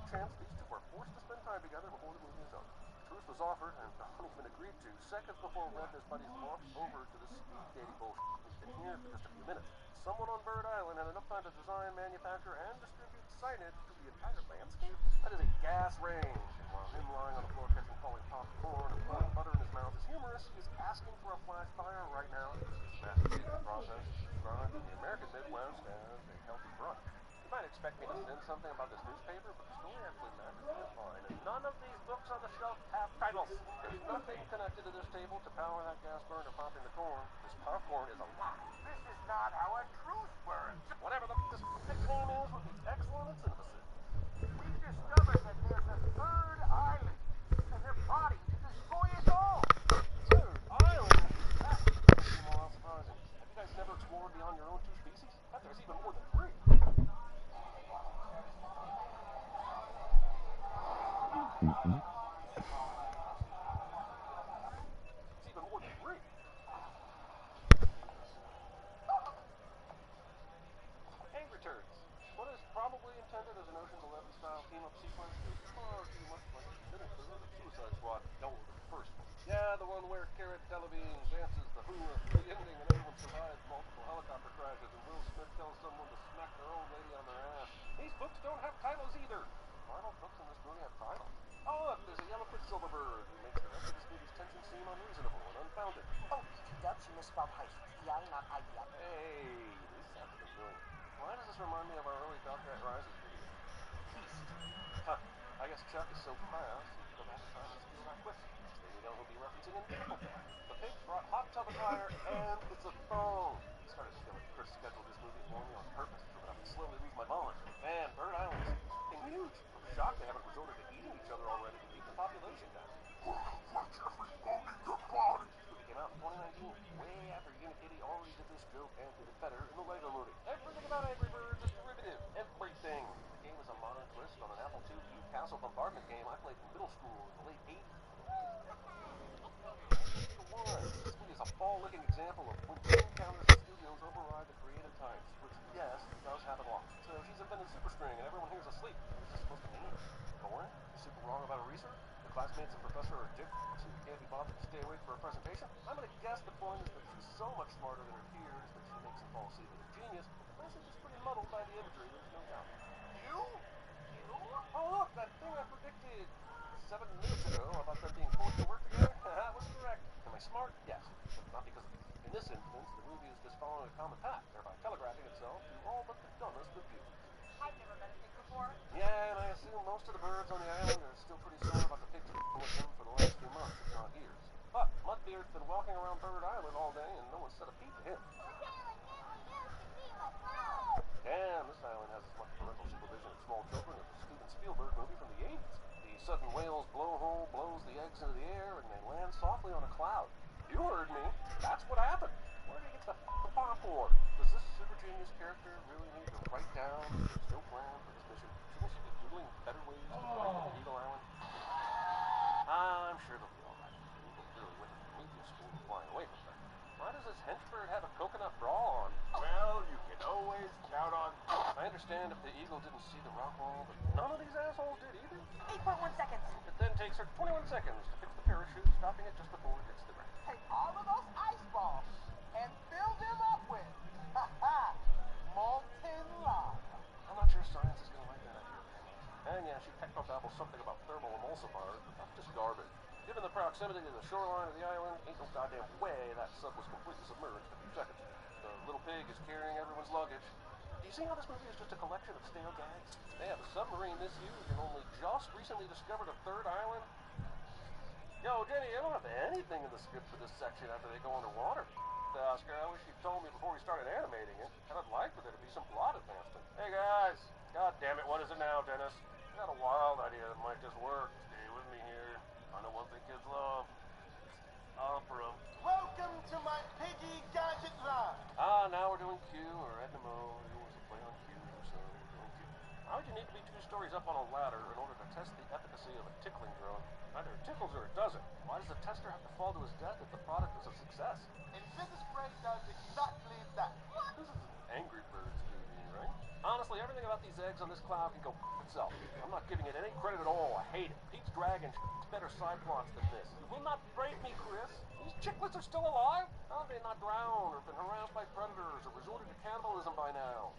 chance these two are forced to spend time together before the movie is over. Truce was offered and not even agreed to seconds before Red and his buddies walked over to the speed dating bullshit we've been here for just a few minutes. Someone on Bird Island had enough time to design, manufacture, and distribute signage to the entire landscape? That is a gas range. And while him lying on the floor catching falling popcorn and pouring butter in his mouth is humorous, he is asking for a flash fire right now. This mastication process is described in the American Midwest as a healthy brunch. You might expect me to send something about this newspaper, but the story actually matches the headline, and none of these books on the shelf have titles. There's nothing connected to this table to power that gas burner popping the corn. This popcorn is a lie. This is not how a truce burns. Whatever this name is would be excellent in synthesis. We've discovered that there's a third island, and their bodies destroy us all. Third island? That couldn't be more unsurprising. Have you guys never explored beyond your own two species? I bet there's even more than three. It's even more than three. Angry Turds. What is probably intended as an Ocean's 11 style team-up sequence is far too much like the middle third of Suicide Squad. No, the first one. Yeah, the one where Carrot Delevingne dances the hula through the ending and everyone survives multiple helicopter crashes and Will Smith tells someone to smack their old lady on their ass. These books don't have titles either. Why don't books in this movie have titles? Oh look, there's a yellow quicksilver bird who makes the rest of this movie's tension seem unreasonable and unfounded. Oh, Dutch, you misspelled heist. EI, not IEI. Hey, this sounds familiar. Why does this remind me of our early Dark Knight Rises video? Beast. Huh. I guess Chuck is so fast, he can go back in time and steal that quick. Next thing you know, he'll be referencing a triple threat. The pig brought hot tub attire, and it's a thong. I started to feel like Chris scheduled this movie for me on purpose so that I would slowly lose my mind. Man, Bird Island is f***ing huge. I'm shocked they haven't resorted to eating each other already to keep the population down. This movie came out in 2019, way after Unikitty already did this joke and did it better in the Lego movie. Everything about Angry Birds is derivative. Everything. The game is a modern twist on an Apple IIe castle bombardment game I played in middle school in the late 80s. This movie is a ball-licking example of when game counters and studios override the creative types, which, yes, does happen a lot. So she's invented Superstring and everyone here is asleep. What's this supposed to mean? Boring? Is super wrong about her research? The classmates and professor are dick, so you can't be bothered to stay awake for a presentation? I'm gonna guess the point is that she's so much smarter than her peers that she makes them fall asleep with her genius. The message is pretty muddled by the imagery, there's no doubt. You? Oh look, that thing I predicted 7 minutes ago about them being forced to work together? That was correct. Am I smart? Yes, but not because of it. In this instance, the movie is just following a common path, thereby telegraphing itself to all but the dumbest of viewers. I've never met a pig before. Yeah, and I assume most of the birds on the island are still pretty sore about the pigs with them for the last few months, if not years. But Mudbeard's been walking around Bird Island all day and no one said a peep to him. Damn, this island has as much parental supervision of small children as a Steven Spielberg movie from the 80s. The sudden whale's blowhole blows the eggs into the air and they land softly on a cloud. You heard me. That's what happened. Where did he get the popcorn? Does this super genius character really need to write down that there's no plan for this mission? Shouldn't she be doodling better ways to break into Eagle Island? I'm sure they'll be alright. Eagle clearly went to Prometheus school and flying away from her. Why does this henchbird have a coconut bra on? Well, you can always count on. I understand if the Eagle didn't see the rock wall, but none of these assholes did either. 8.1 seconds. It then takes her 21 seconds to fix the parachute, stopping it just before it hits the ground. Take all of those ice balls and fill them up with, molten lava. I'm not sure science is going to like that idea. And yeah, she technobabbles something about thermal emulsifiers, but that's just garbage. Given the proximity to the shoreline of the island, ain't no goddamn way that sub was completely submerged in a few seconds. The little pig is carrying everyone's luggage. Do you see how this movie is just a collection of stale gags? They have a submarine this huge and only just recently discovered a third island? Yo, Jenny, I don't have anything in the script for this section after they go underwater. Oscar, I wish you'd told me before we started animating it. And I'd like for there to be some plot advancement. Hey guys! God damn it, what is it now, Dennis? I got a wild idea that might just work. Stay with me here. I know one thing kids love. Opera. Welcome to my piggy gadget lab. Ah, now we're doing Q or Edna Mode. It was a play on Q, so we're doing Q. Why would you need to be 2 stories up on a ladder in order to test the efficacy of a tickling drone? Either it tickles or it doesn't. Why does the tester have to fall to his death if the product is a success? And Physics Brain does exactly that. This is an Angry Birds movie, right? Honestly, everything about these eggs on this cloud can go itself. I'm not giving it any credit at all. I hate it. Pete's Dragon better side plots than this. You will not break me, Chris. These chicklets are still alive? How have they not drowned or been harassed by predators or resorted to cannibalism by now?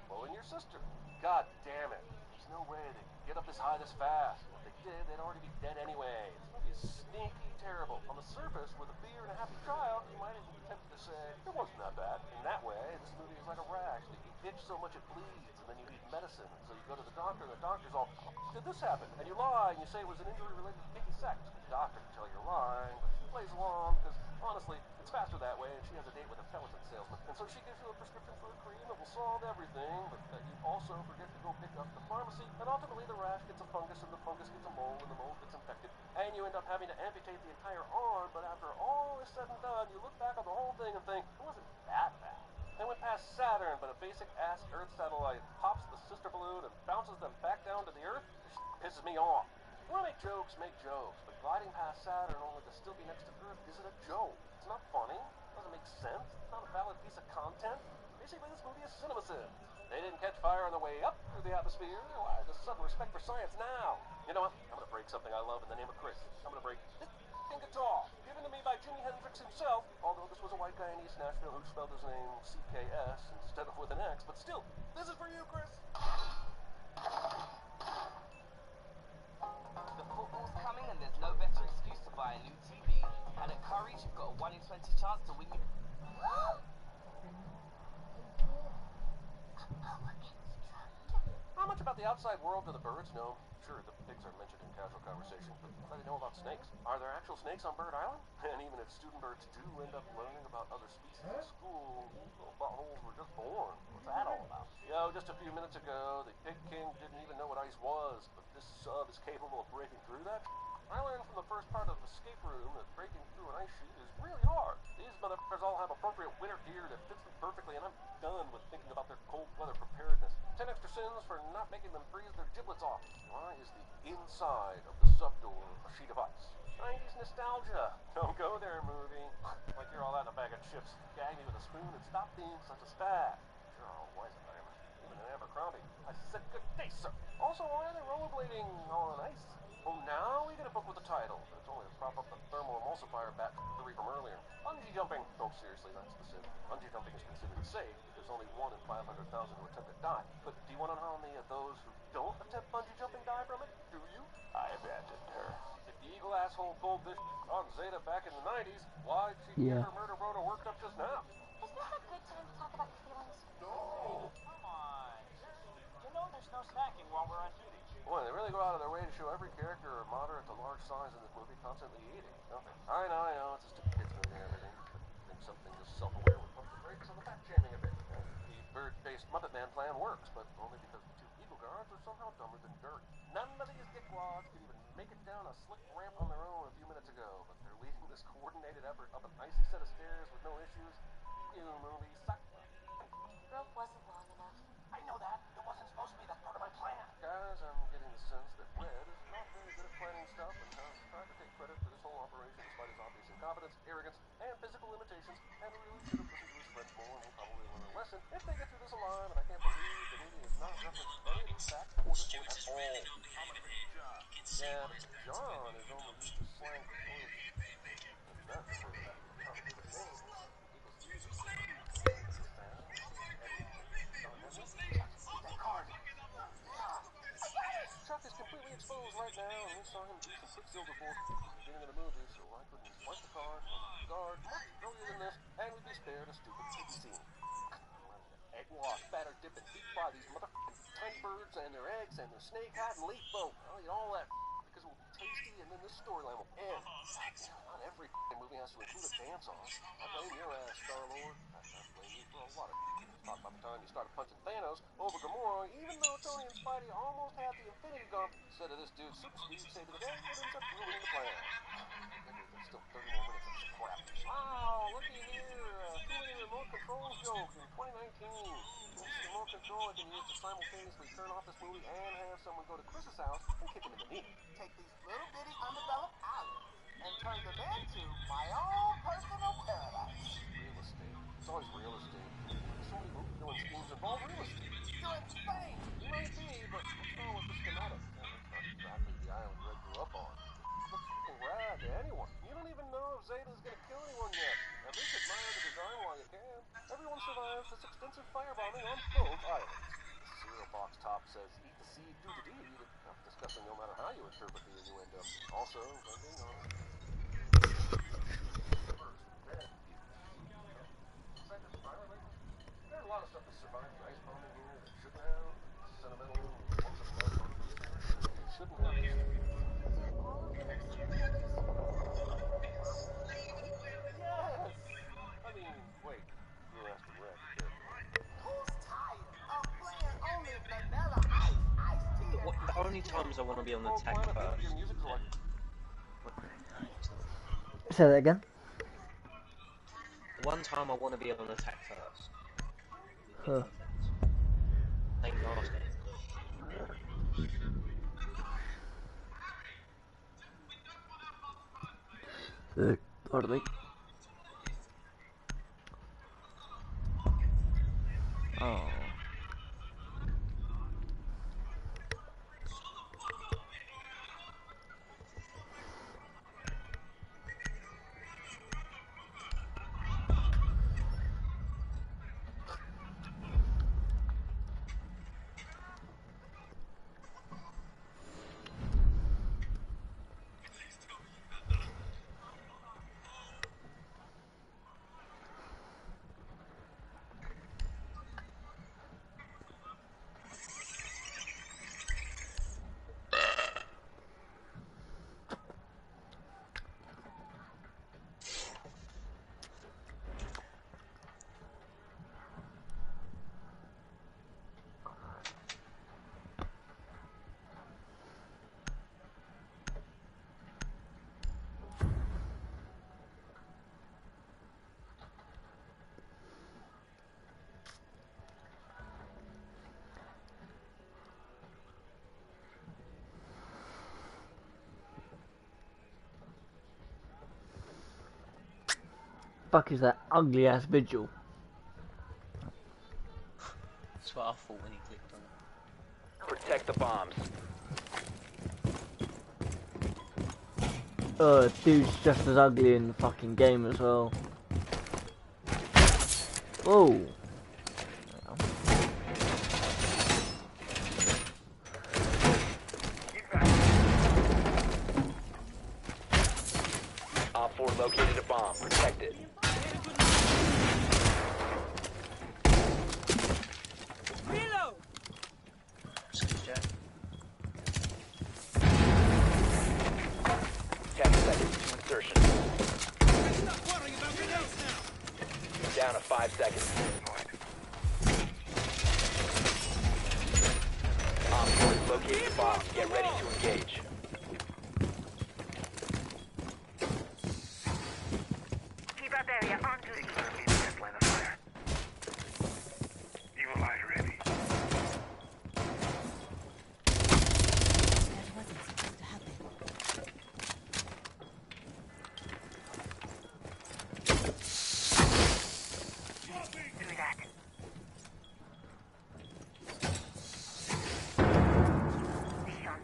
Well, and your sister. God damn it. There's no way they could get up this high this fast. If they did, they'd already be dead anyway. This movie is sneaky terrible. On the surface, with a beer and a happy child, you might even be tempted to say, it wasn't that bad. In that way, this movie is like a rash. You itch so much it bleeds, and then you need medicine. So you go to the doctor, and the doctor's all, did this happen? And you lie, and you say it was an injury related to pinky sex. The doctor can tell you're lying, but she plays along, because honestly, it's faster that way, and she has a date with a pelican salesman. And so she gives you a prescription for a cream that will solve everything, but that you also forget to go pick up at the pharmacy, and ultimately the rash gets a fungus, and the fungus gets a mole, and the mole gets infected, and you end up having to amputate the entire arm, but after all is said and done, you look back on the whole thing and think, it wasn't that bad. They went past Saturn, but a basic-ass Earth satellite pops the sister balloon and bounces them back down to the Earth. This pisses me off. You want to make jokes, but gliding past Saturn only to still be next to Earth isn't a joke. It's not funny. It doesn't make sense. It's not a valid piece of content. Basically, this movie is CinemaSins. They didn't catch fire on the way up through the atmosphere. Why the sudden respect for science now? You know what? I'm going to break something I love in the name of Chris. I'm going to break this guitar, given to me by Jimi Hendrix himself, although this was a white guy in East Nashville who spelled his name C-K-S instead of with an X, but still, this is for you, Chris. The football's coming and there's no better excuse to buy a new TV. And at Curry's, you've got a 1 in 20 chance to win your... How much about the outside world do the birds know? Sure, the pigs are mentioned in casual conversation, but what do they know about snakes? Are there actual snakes on Bird Island? And even if student birds do end up learning about other species at school, little buttholes were just born. What's that all about? Yo, just a few minutes ago, the Pig King didn't even know what ice was, but this sub is capable of breaking through that. I learned from the first part of the escape room that breaking through an ice sheet is really hard. These motherfuckers all have appropriate winter gear that fits them perfectly, and I'm done with thinking about their cold weather preparedness. 10 extra sins for not making them freeze their giblets off. Why is the inside of the sub door a sheet of ice? 90s nostalgia. Don't go there, movie. Like you're all out in a bag of chips. Gag me with a spoon and stop being such a spaz. Sure, all wise about him. Even in Abercrombie. I said good day, sir. Also, why are they rollerblading on ice? Oh, now we get a book with a title. But it's only to prop up the thermal emulsifier bat theory from earlier. Bungee jumping. Oh, seriously, not specific. Bungee jumping is considered safe because only 1 in 500,000 who attempt it die. But do you want to know how many of those who don't attempt bungee jumping die from it? Do you? I abandoned her. If the eagle asshole pulled this on Zeta back in the 90s, why'd she get her murder rotor worked up just now? Is this a good time to talk about your feelings? No! Come on. You know there's no snacking while we're on duty. Boy, they really go out of their way to show every character or moderate to large size in this movie constantly eating, don't they? I know, it's a stupid kids movie and everything, but I think something just self-aware would pump the brakes on the fat shaming a bit. The bird-based Muppet Man plan works, but only because the 2 eagle guards are somehow dumber than dirt. None of these dickwads could even make it down a slick ramp on their own a few minutes ago, but they're leading this coordinated effort up an icy set of stairs with no issues. You movie suck. Rope wasn't long enough. I know that. It wasn't supposed to be that part of my plan. Guys, I'm getting the sense that Red is not very good at planning stuff and has tried to take credit for this whole operation despite his obvious incompetence, arrogance, and physical limitations, and really should have listened to his friends more and will probably learn a lesson if they get through this alive, and I can't believe the movie has not referenced any of these facts or this point at all. Yeah, John is only used to slang for toilet. And that referred to that complicated name. Equals Chuck is completely exposed right now, and we saw him do some Quicksilver before the beginning of the movie, so I couldn't wipe the card from the guard much earlier than this, and we'd be spared a stupid TV scene. I'm ready to egg wash, batter dip, and deep fry these motherfucking tiny birds and their eggs and their snake hat and leaf boat. I'll eat all that because it will be tasty and then this storyline will end. Not every movie has to include a dance-off. I blame your ass, Star-Lord. I blame you for a lot of talk about the time you started punching Thanos over Gamora, even though Tony and Spidey almost had the Infinity Gauntlet. Instead of this dude's super speed saving the day, it ends up ruining the plan. There's still 30 more minutes of crap. Wow, looky here, 2-minute remote control joke in 2019. This is a remote control I can use to simultaneously turn off this movie and have someone go to Chris's house and kick him in the knee. Take these little bitty undeveloped islands and turn them into my own personal paradise. Real estate. It's always real estate. So many movie villain schemes involve real estate. You're insane! You might be, but what's wrong with the schematic? It's not exactly the island Red grew up on. It looks fucking rad to anyone. You don't even know if Zeta's gonna kill anyone yet. At least admire the design while you can. Everyone survives this extensive firebombing on both islands. The cereal box top says, eat the seed, do the deed. Enough disgusting no matter how you interpret the innuendo. Also, ending on there's a lot of stuff that survived the ice bombing here that shouldn't have. Sentimental, bunch of love movies. It shouldn't have. Yes. I mean, wait. You were asking Red, the character. Who's tired of playing only vanilla iced tea? The only times I want to be on the tech first. Your music's like Say that again. The one time I want to be on the tech first. Huh. Same last game. Pardon me. Oh. Fuck is that ugly ass vigil? That's what I thought when he clicked on it. Protect the bombs. Dude's just as ugly in the fucking game as well. Whoa. Op 4 located a bomb. Protect it. Reload! 10 seconds to insertion. Down to 5 seconds. Op 4 has located the bomb. Get ready to engage. Keep up area on duty. Line of fire. Evil eye ready. That wasn't supposed to happen. Do that. Shot.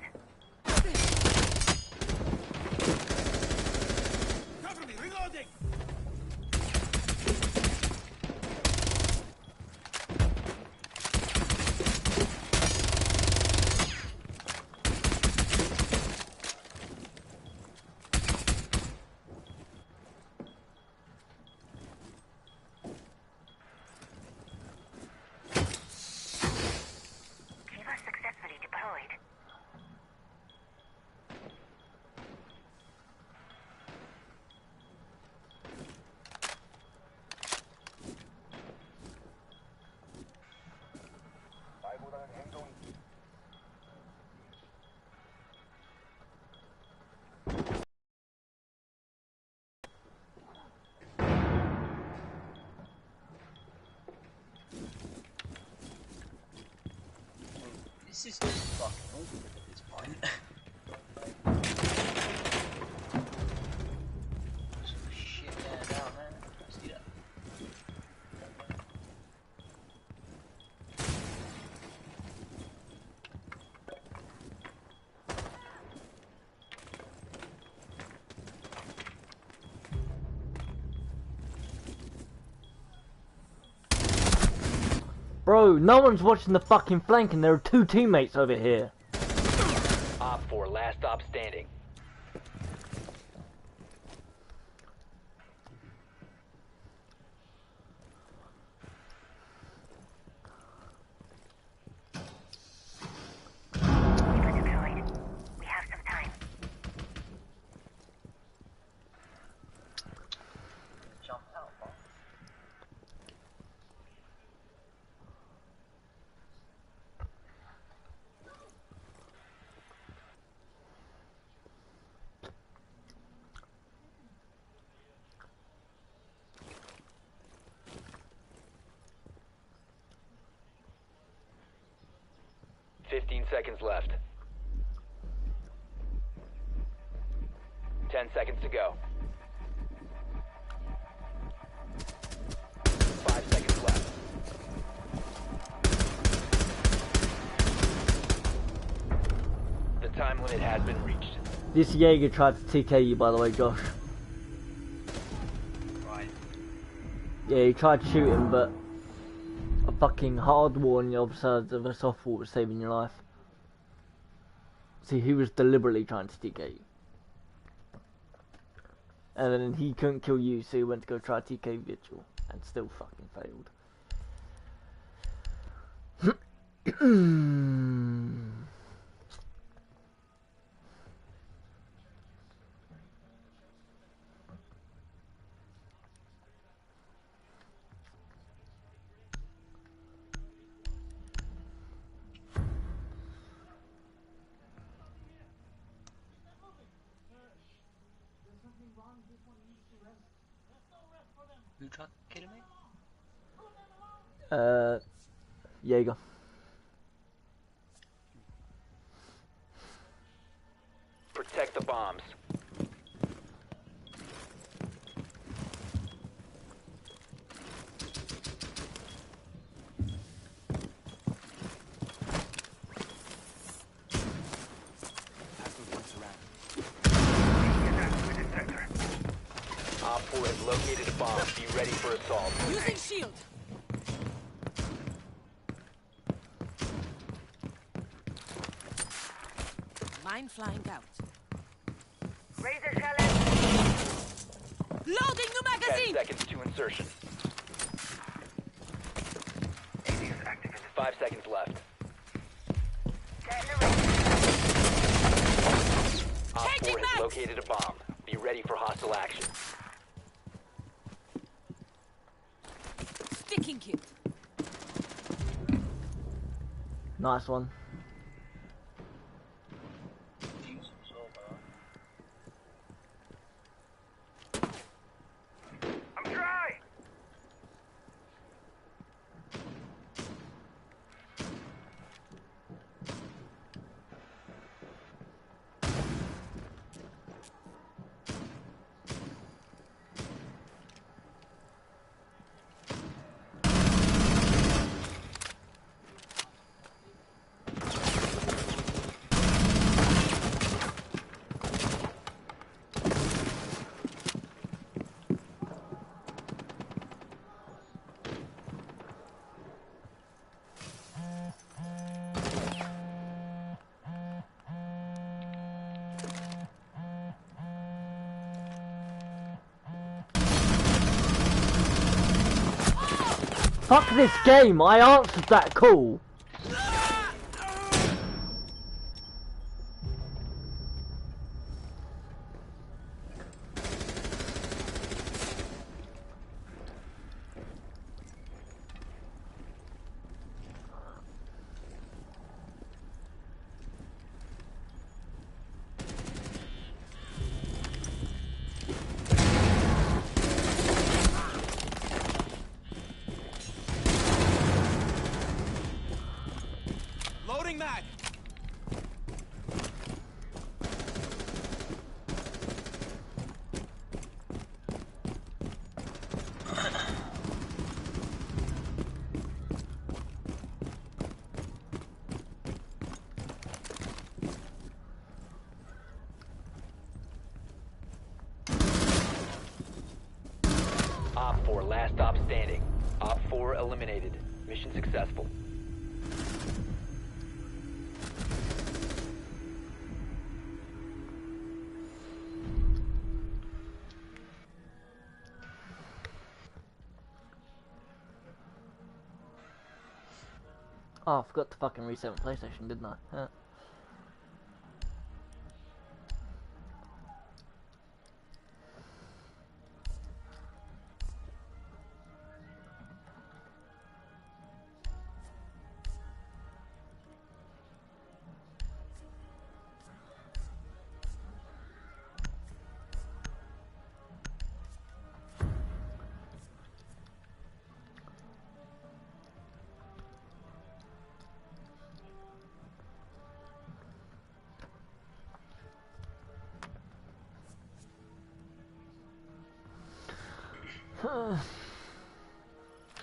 This is just fucking awkward at this point. Some shit going down there. Let's do that. Bro, no one's watching the fucking flank and there are 2 teammates over here. Op 4, last stop standing. We have some time. Jump out, bro. Fifteen seconds left. 10 seconds to go. 5 seconds left. The time limit has been reached. This Jaeger tried to TK you, by the way, Josh. Right. Yeah, he tried to shoot him, but a fucking hard war on the other side of a soft wall was saving your life. See, he was deliberately trying to TK you. And then he couldn't kill you, so he went to go try TK Vigil, and still fucking failed. Who tried killing me? Jaeger. Protect the bombs. Op 4 has located a bomb. Be ready for assault. Using shield. Mine flying out. Razor challenge. Loading new 10 magazine. seconds to insertion. 5 seconds left. Op 4 Changing has mags. located a bomb. Be ready for hostile action. Sticking kit. Nice one. I'm dry! Fuck this game, I answered that call. mag! Op 4, last stop standing. Op 4 eliminated. Mission successful. Oh, I forgot to fucking reset my PlayStation, didn't I? Huh.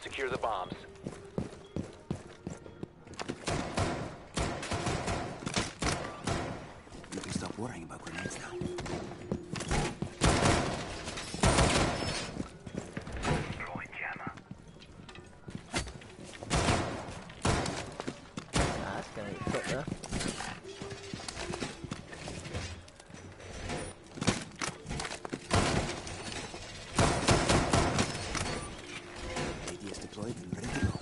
Secure the bombs. You can stop worrying about grenades now. Throwing jammer. That's gonna get shot there. ADS deployed and ready to go.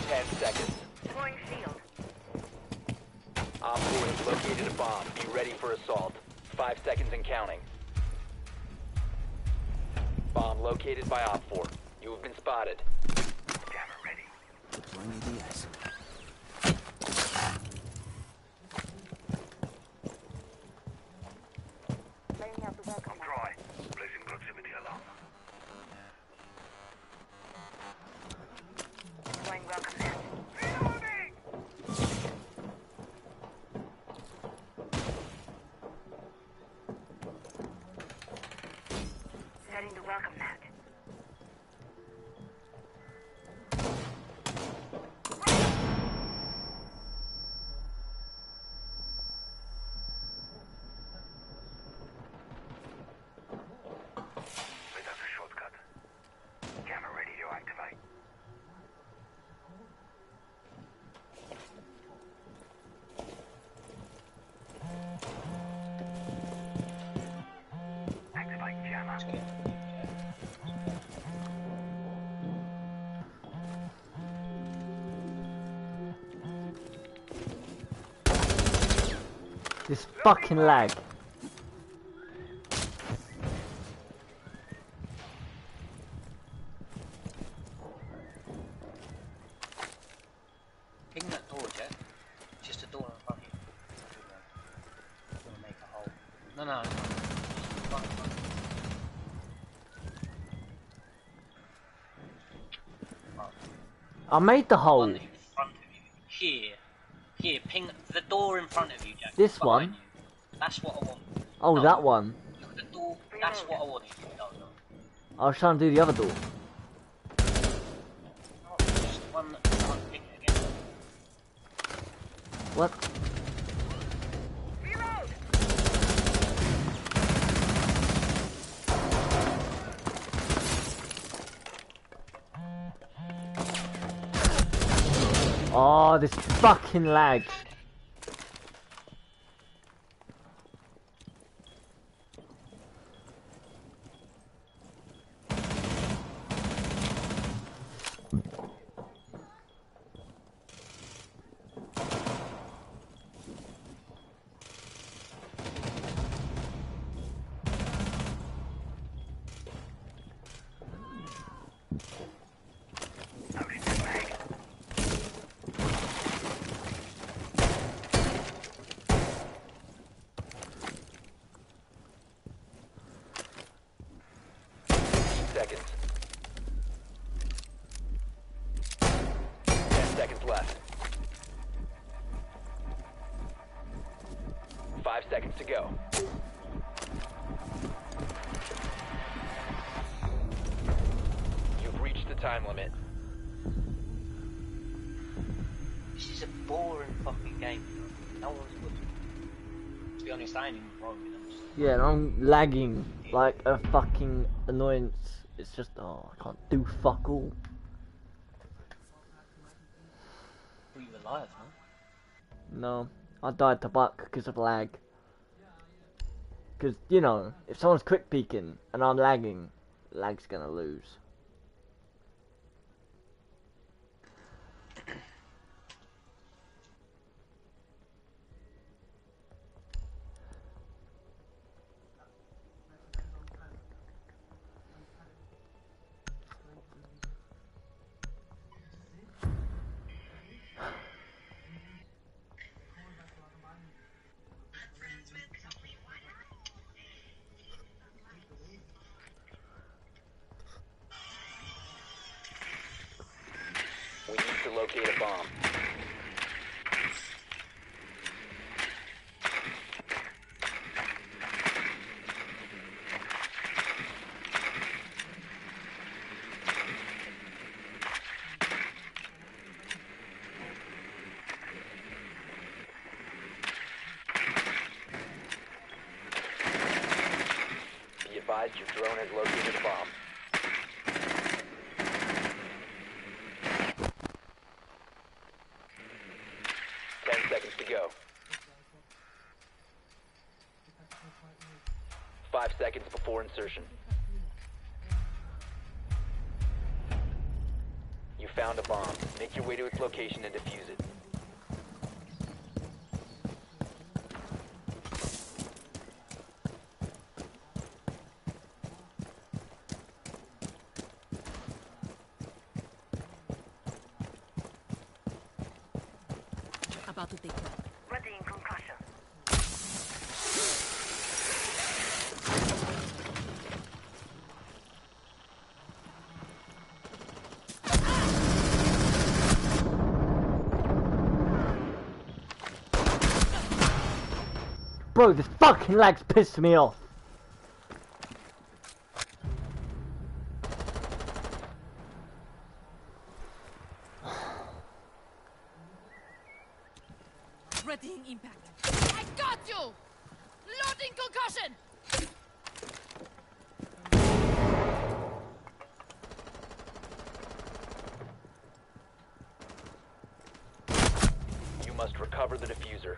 10 seconds. Deploying shield. Op 4 has located a bomb. Be ready for assault. 5 seconds and counting. Bomb located by Op 4. You have been spotted. Jammer ready. Deploying ADS. Laying out the welcome mat. Try. Placing proximity alarm. Deploying welcome mat. Setting the welcome mat. Wait, that's a shortcut. Jammer ready to activate. Activate jammer. This fucking lag. Ping that door, Jet. Just a door in front of you. I'm gonna make a hole. No, no. Front. I made the hole. One in front of you. Here, ping the door in front of you, Jack. This Behind one? you. That's what I want. Oh, No. that one. Look at the door. That's what I wanted. No. I was trying to do the other door. Just one ping it again. What? Oh, this fucking lag. to go. You've reached the time limit. This is a boring fucking game. No one's good. To be honest, I ain't even wrong with them. Yeah, and I'm lagging like a fucking annoyance. It's just, oh, I can't do fuck all. Were you alive, huh? No, I died to Buck because of lag. Because, you know, if someone's quick peeking and I'm lagging, lag's gonna lose. We need to locate a bomb. Be advised your drone has located a bomb. 10 seconds to go. 5 seconds before insertion. You found a bomb. Make your way to its location and defuse it. About to take that. Ready in concussion. Bro, this fucking lag's pissing me off. Readying impact. I got you! Loading concussion! You must recover the diffuser.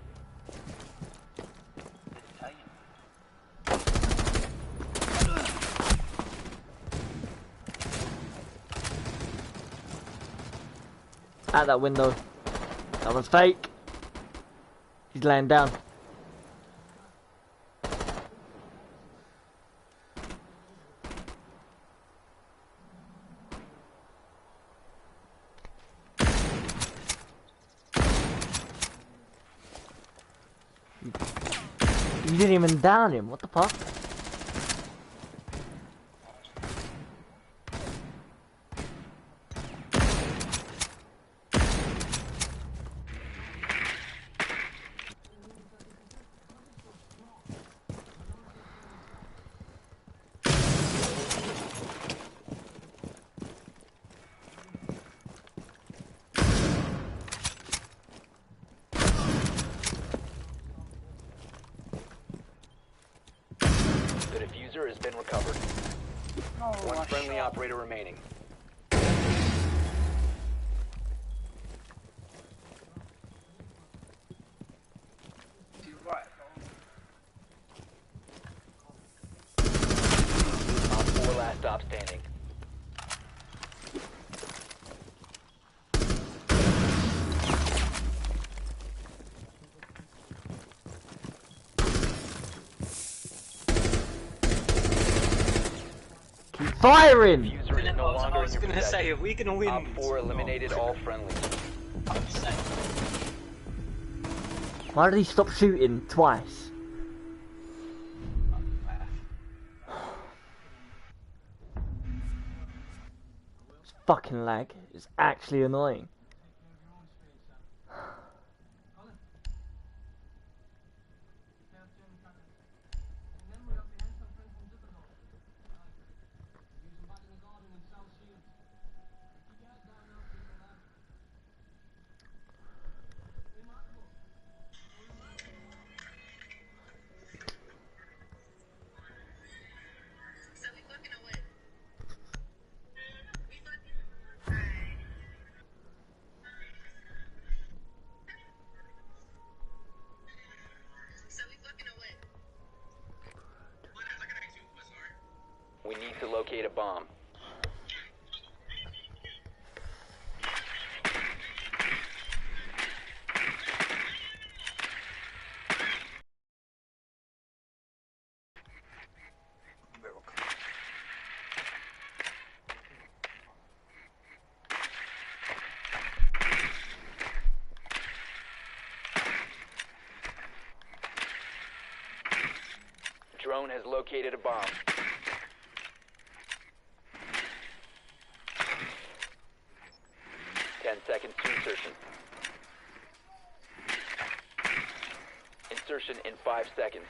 Out that window. That one's fake. He's laying down. You didn't even down him. What the fuck? The diffuser has been recovered. One friendly operator remaining. Op 4 last stop standing. Firing! Diffuser is no longer I was in your gonna say, possession. are we gonna win? Op 4 eliminated all friendlies. Why did he stop shooting twice? This fucking lag is actually annoying. We need to locate a bomb. Drone has located a bomb. Ten seconds to insertion. Insertion in 5 seconds.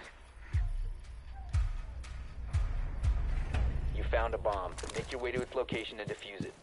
You found a bomb. Make your way to its location and defuse it.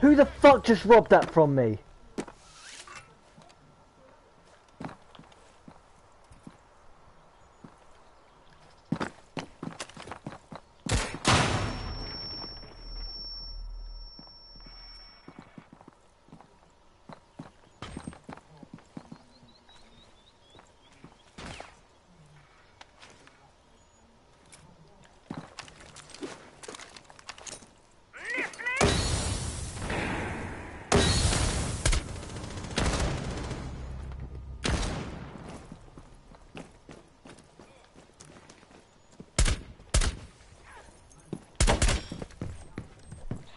Who the fuck just robbed that from me?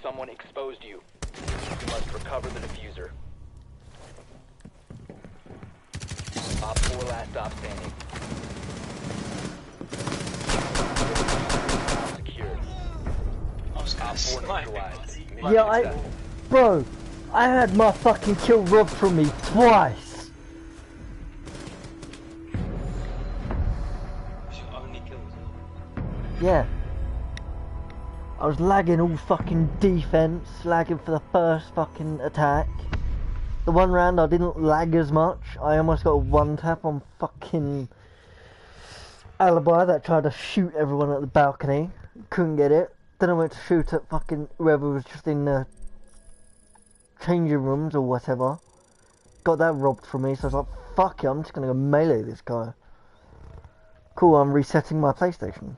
Someone exposed you. You must recover the diffuser. Op 4 last stop standing. Secured. Op 4 neutralized. Yeah, bro, I had my fucking kill robbed from me twice. Yeah. I was lagging all fucking defense, lagging for the first fucking attack. The one round I didn't lag as much. I almost got a one tap on fucking Alibi that tried to shoot everyone at the balcony. Couldn't get it. Then I went to shoot at fucking whoever was just in the changing rooms or whatever. Got that robbed from me, so I was like, fuck it, I'm just gonna go melee this guy. Cool, I'm resetting my PlayStation.